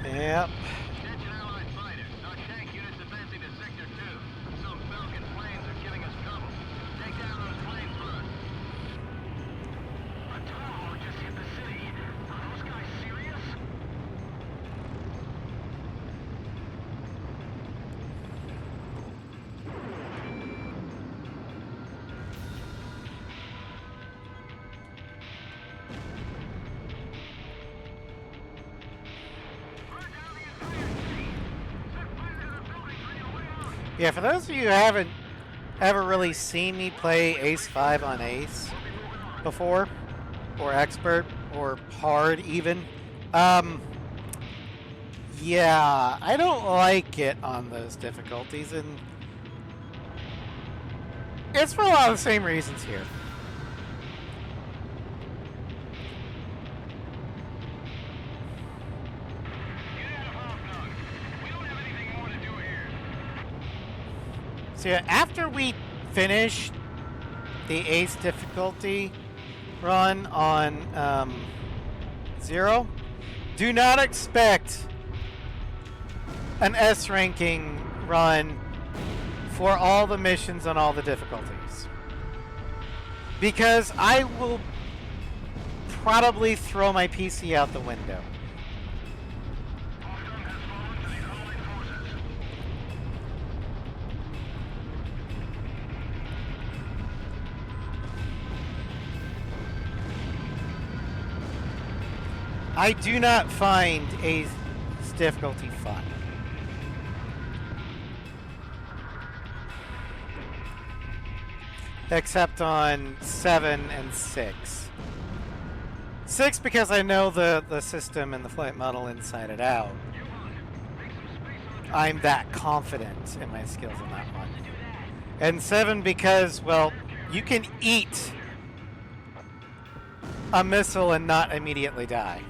Yep. Attention Allied fighters. Our tank unit's advancing to Sector 2. Some Falcon planes are giving us trouble. Take down those planes for us. A Tomahawk just hit the city. Are those guys serious? Yeah, for those of you who haven't ever really seen me play Ace 5 on Ace before, or Expert, or Hard even, yeah, I don't like it on those difficulties, and it's for a lot of the same reasons here. So yeah, after we finish the Ace difficulty run on 0, do not expect an S ranking run for all the missions on all the difficulties. Because I will probably throw my PC out the window. I do not find Ace difficulty fun. Except on 7 and 6. 6 because I know the system and the flight model inside and out. I'm that confident in my skills on that one. And 7 because, well, you can eat a missile and not immediately die.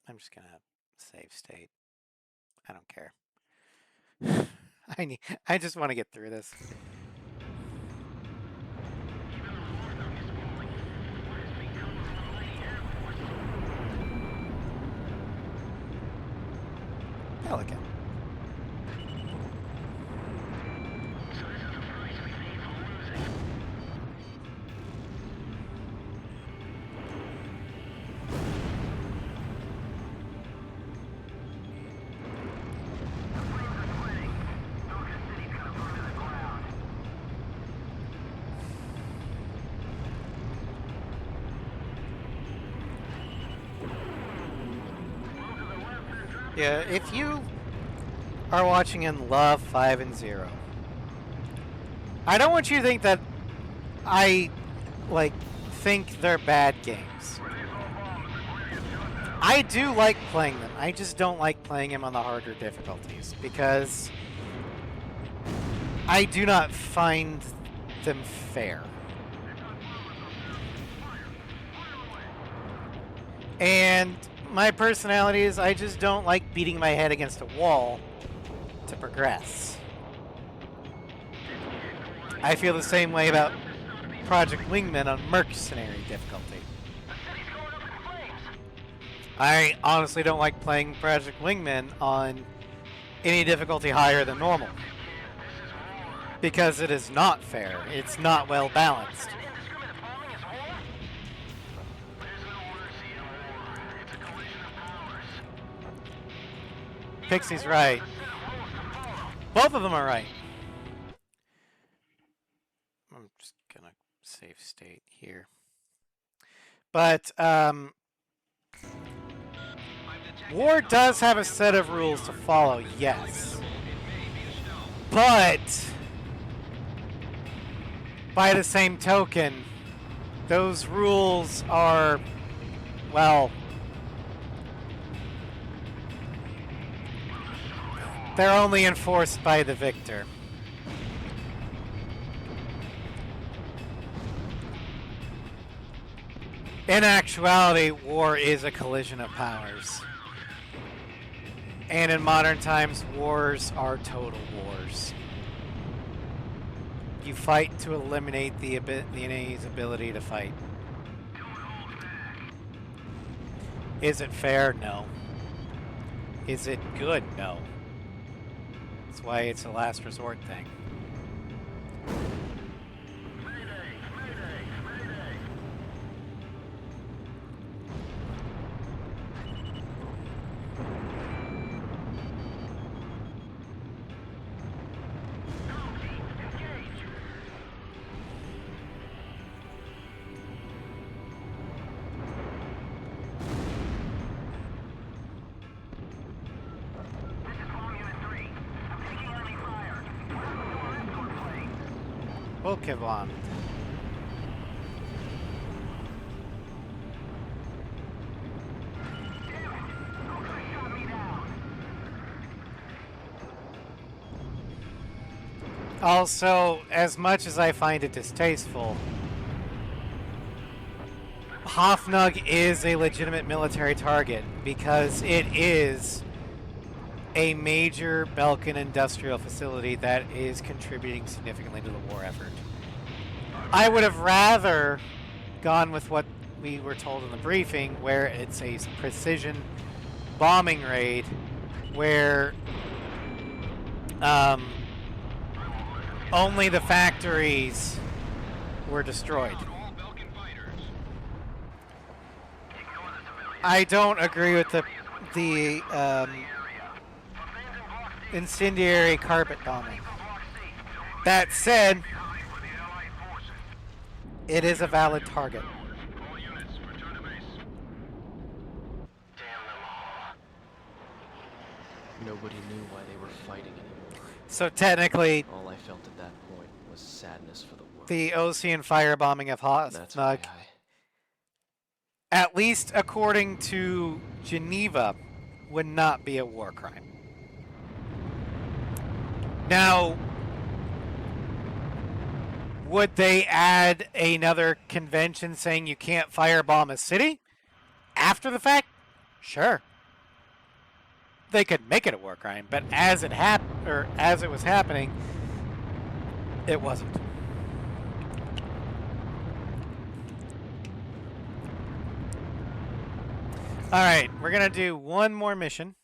I'm just gonna save state. I don't care. I just want to get through this. Pelican. Yeah, if you are watching in Love 5 and 0, I don't want you to think that I, like, think they're bad games. I do like playing them. I just don't like playing them on the harder difficulties because I do not find them fair. And my personality is I just don't like beating my head against a wall to progress. I feel the same way about Project Wingman on Mercenary difficulty. I honestly don't like playing Project Wingman on any difficulty higher than normal. Because it is not fair. It's not well balanced. Pixie's right. Both of them are right. I'm just gonna save state here. But, War does have a set of rules to follow, yes. But, by the same token, those rules are, well, they're only enforced by the victor. In actuality, war is a collision of powers. And in modern times, wars are total wars. You fight to eliminate the enemy's ability to fight. Is it fair? No. Is it good? No. That's why it's a last resort thing. Pokemon. Also, as much as I find it distasteful, Hofnug is a legitimate military target because it is a major Belkan industrial facility that is contributing significantly to the war effort. I would have rather gone with what we were told in the briefing, where it's a precision bombing raid where only the factories were destroyed. I don't agree with the incendiary carpet bombing. That said, it is a valid target. Nobody knew why they were fighting anymore. So technically, All I felt at that point was sadness for the world. the Ocean firebombing of That's why Hofnug, at least according to Geneva, would not be a war crime. Now, would they add another convention saying you can't firebomb a city after the fact? Sure. they could make it a war crime, but as it was happening, it wasn't. All right, we're gonna do one more mission.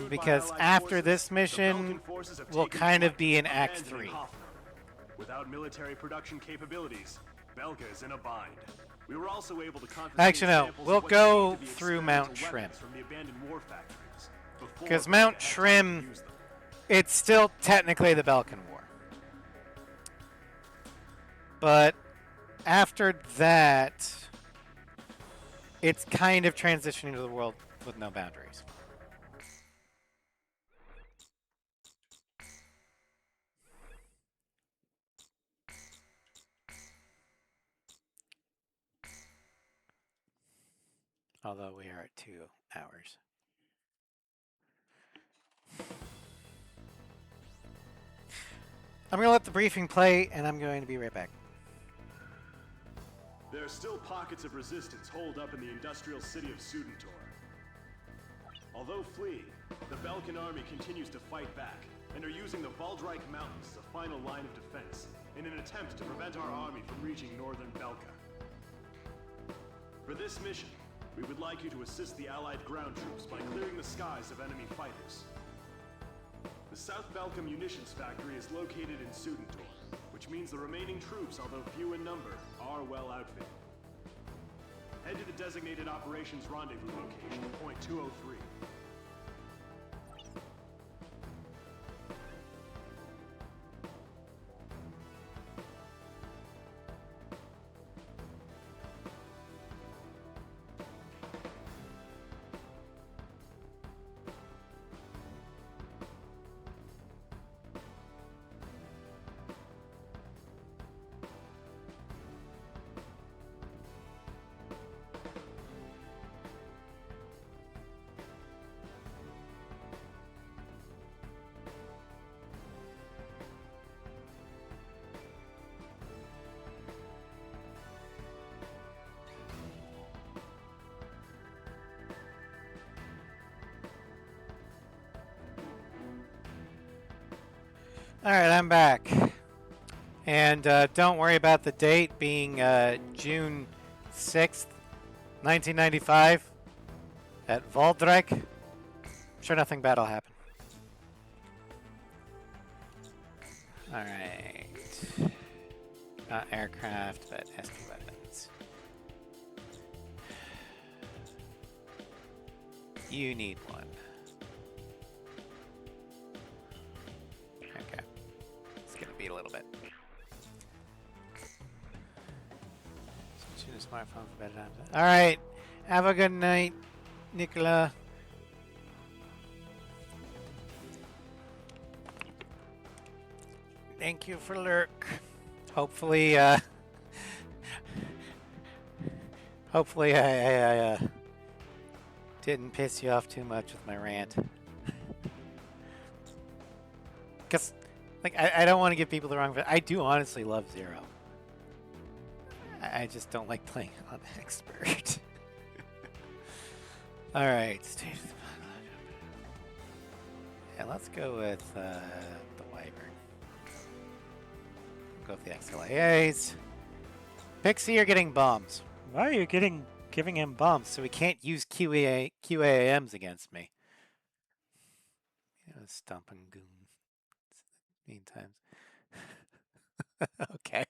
Because after this mission, we'll kind of be in Act 3. Without military production capabilities, Belka is in a bind. We were also able to confiscate Actually, no. samples We'll of what go seemed to be through Mount experimental Shrim. weapons from the abandoned war factories before Because Belka Mount had time to Shrim, use them. it's still technically the Belkan War. But after that, it's kind of transitioning to the world with no boundaries. Although we are at 2 hours. I'm going to let the briefing play, and I'm going to be right back. There are still pockets of resistance holed up in the industrial city of Sudentor. Although fleeing, the Belkan army continues to fight back, and are using the Valdreich Mountains as a final line of defense, in an attempt to prevent our army from reaching northern Belka. For this mission, we would like you to assist the Allied ground troops by clearing the skies of enemy fighters. The South Belka munitions factory is located in Sudentor, which means the remaining troops, although few in number, are well outfitted. Head to the designated operations rendezvous location, point 203. All right, I'm back. And don't worry about the date being June 6th, 1995 at Valdreich. I'm sure nothing bad will happen. All right. Not aircraft, but SD weapons. You need one. Okay. It's gonna be a little bit. Switching to smartphone for better times. All right. Have a good night, Nicola. Thank you for lurk. Hopefully, hopefully I didn't piss you off too much with my rant. Because, like, I don't want to give people the wrong. I do honestly love Zero. I just don't like playing on expert. All right, stage of the yeah, let's go with the Wyvern. Go with the XLAAs. Pixie, you're getting bombs. Why are you giving him bombs? So he can't use QAMs against me. Stomping goon. Meantime. Okay.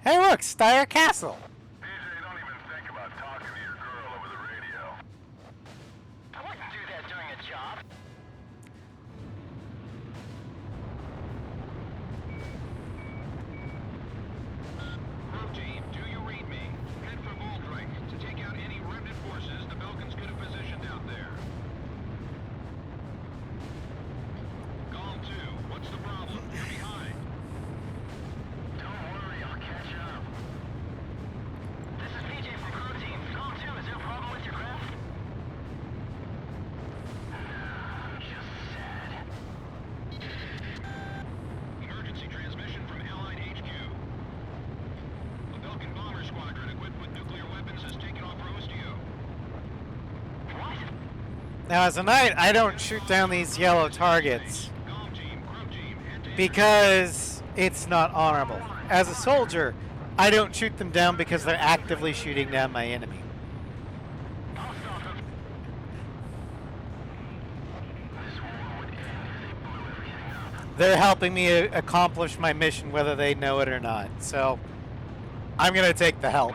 Hey, look, Steyr Castle. PJ, don't even think about talking to your girl over the radio. I wouldn't do that during a job. Group team, do you read me? Head for Valdreich to take out any remnant forces the Belkans could have positioned out there. Golem 2, what's the problem? You're behind. Don't worry, I'll catch up. Now, as a knight, I don't shoot down these yellow targets because it's not honorable. As a soldier, I don't shoot them down because they're actively shooting down my enemy. They're helping me accomplish my mission whether they know it or not. So, I'm going to take the help.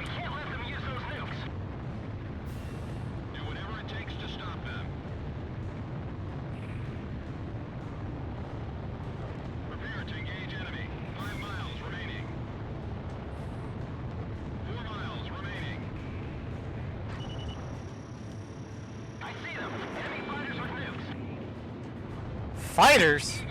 Fighters?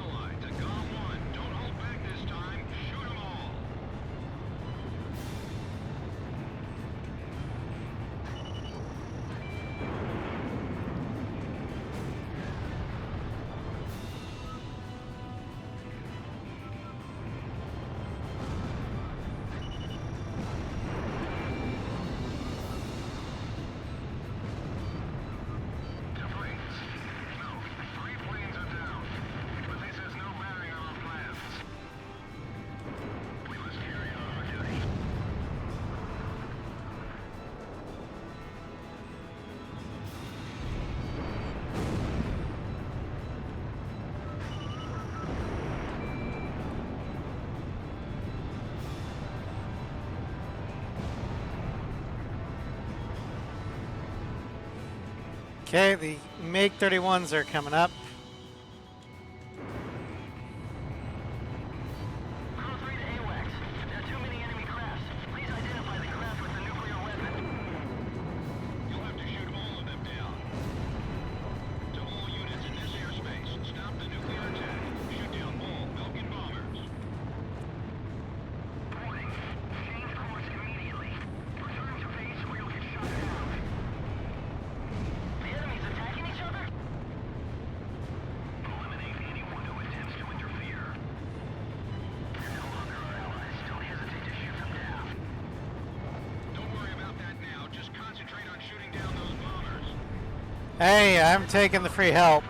Okay, the MiG-31s are coming up. Hey, I'm taking the free help.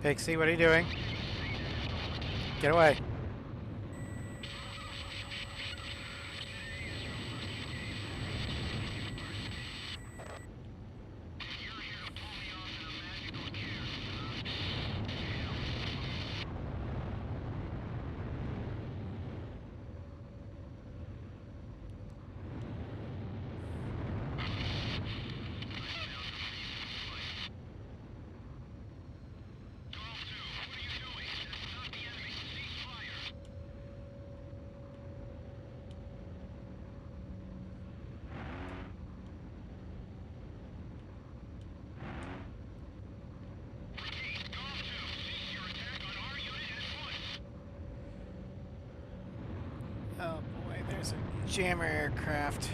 Pixie, what are you doing? Get away. there's a jammer aircraft.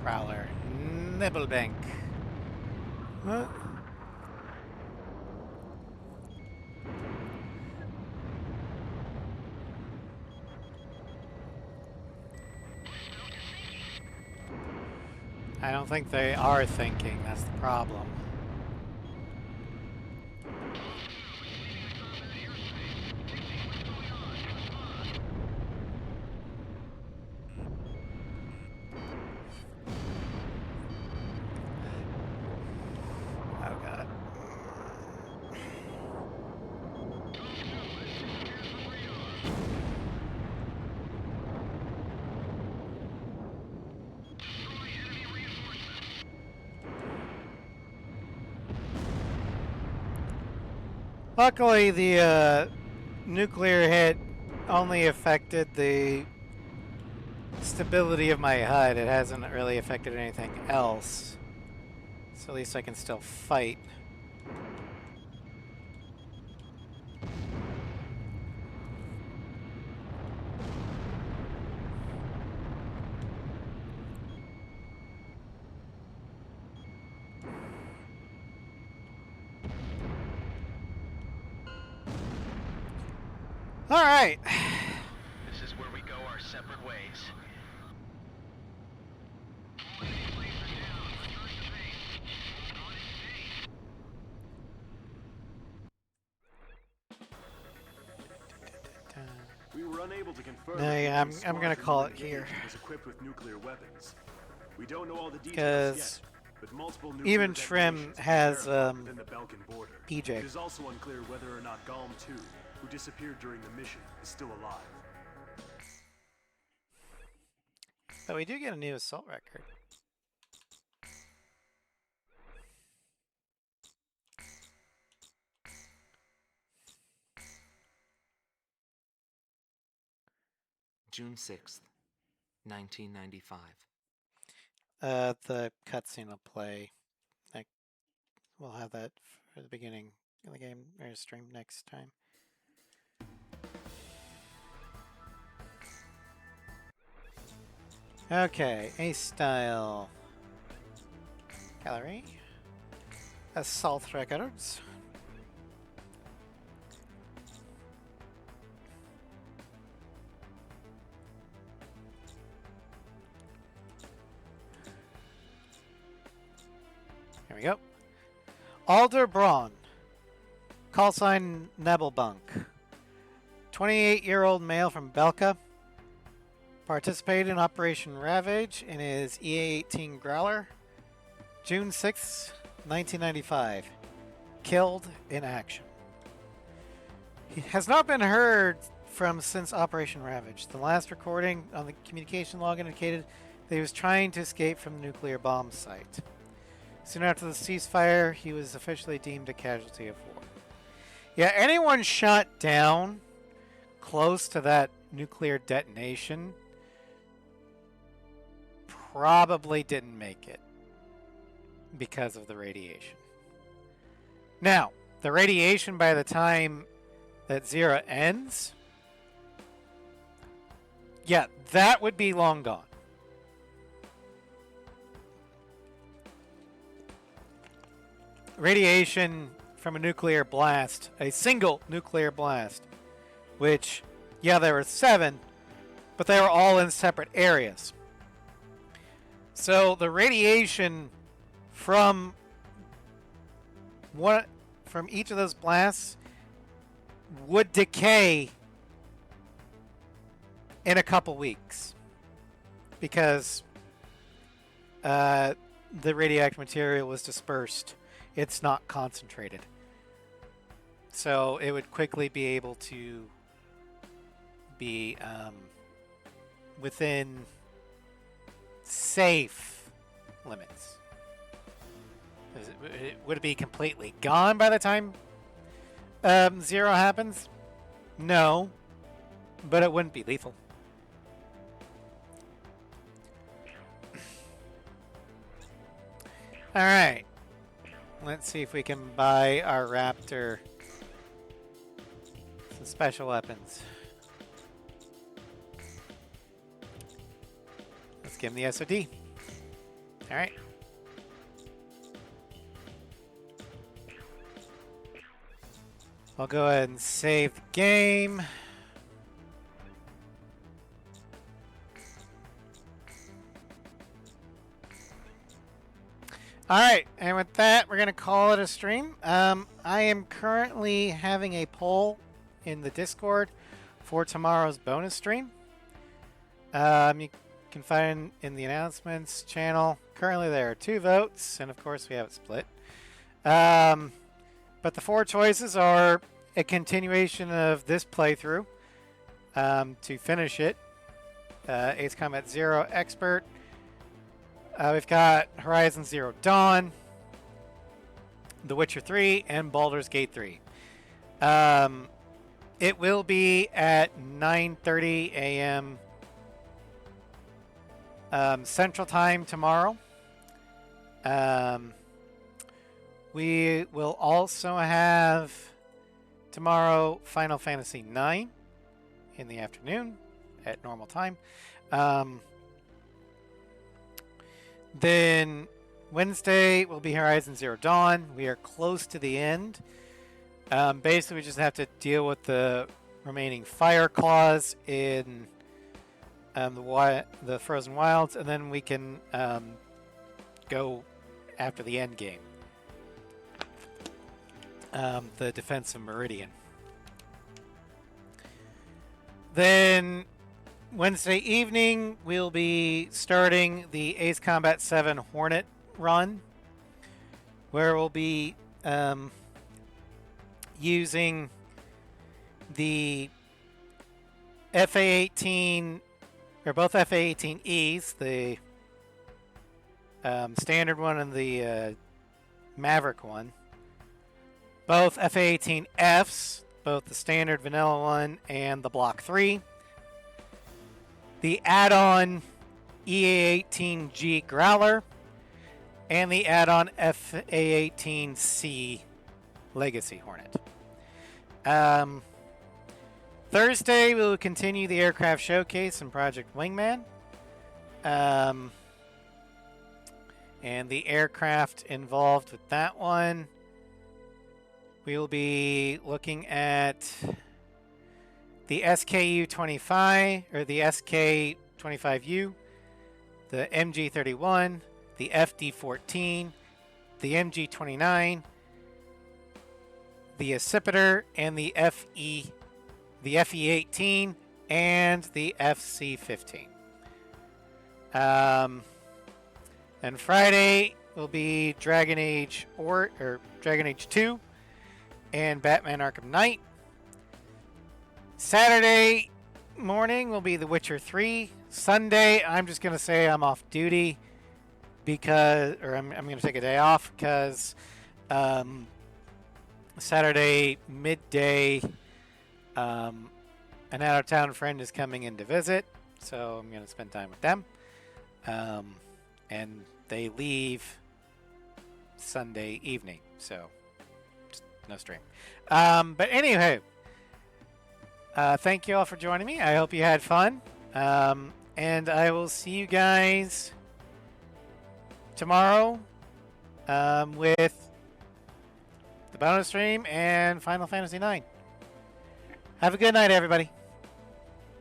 Prowler. Nibblebank. What? I don't think they are thinking, that's the problem. Oh god. Luckily, the nuclear hit only affected the stability of my HUD. It hasn't really affected anything else. So at least I can still fight. All right. This is where we go our separate ways. We were unable to confirm. No, if yeah, the I'm gonna squadron call we it here. engaged was equipped with nuclear weapons. We don't know all the details Because yet, but multiple nuclear even Trim detonations have has been verified within the Belkan border. PJ. It is also unclear whether or not Galm 2, who disappeared during the mission, is still alive. But we do get a new assault record. June 6th, 1995. The cutscene will play. Like, we'll have that for the beginning of the game or stream next time. Okay, A style gallery. Assault records. Here we go. Alder Braun. Call sign Nebelbunk. 28-year-old male from Belka. Participated in Operation Ravage in his EA-18 Growler. June 6, 1995. Killed in action. He has not been heard from since Operation Ravage. The last recording on the communication log indicated that he was trying to escape from the nuclear bomb site. Soon after the ceasefire, he was officially deemed a casualty of war. Yeah, anyone shot down close to that nuclear detonation probably didn't make it because of the radiation. Now, the radiation by the time that Zera ends, yeah, that would be long gone. Radiation from a nuclear blast, a single nuclear blast, which, yeah, there were 7, but they were all in separate areas. So the radiation from each of those blasts would decay in a couple weeks because the radioactive material was dispersed. It's not concentrated. So it would quickly be able to be within safe limits. Would it be completely gone by the time 0 happens? No, but it wouldn't be lethal. All right, let's see if we can buy our Raptor some special weapons. Let's give him the SOD. All right. I'll go ahead and save the game. All right, and with that, we're going to call it a stream. I am currently having a poll in the Discord for tomorrow's bonus stream. You can find in the announcements channel. Currently, there are 2 votes, and of course, we have it split. But the 4 choices are a continuation of this playthrough to finish it. Ace Combat 0 Expert. We've got Horizon Zero Dawn, The Witcher 3, and Baldur's Gate 3. It will be at 9:30 a.m. Central Time tomorrow. We will also have tomorrow Final Fantasy IX in the afternoon at normal time. Then Wednesday will be Horizon Zero Dawn. We are close to the end. Basically, we just have to deal with the remaining fire clause in the Frozen Wilds, and then we can go after the end game. The Defense of Meridian. Then Wednesday evening, we'll be starting the Ace Combat 7 Hornet run, where we'll be using the FA-18, or both FA-18Es, the standard one and the Maverick one. Both FA-18Fs, both the standard vanilla one and the Block 3. The add-on EA-18G Growler, and the add-on FA-18C Legacy Hornet. Thursday, we will continue the aircraft showcase in Project Wingman. And the aircraft involved with that one, we will be looking at the SKU-25, or the SK-25U, the MG-31, the FD-14, the MG-29, the Accipiter, and the FE-18, and the FC-15. And Friday will be Dragon Age Dragon Age 2 and Batman Arkham Knight. Saturday morning will be The Witcher 3. Sunday, I'm just going to say I'm off duty because, or I'm going to take a day off because Saturday midday, an out-of-town friend is coming in to visit, so I'm going to spend time with them. And they leave Sunday evening, so just no stream. But anyway, thank you all for joining me. I hope you had fun. And I will see you guys tomorrow with the bonus stream and Final Fantasy IX. Have a good night, everybody.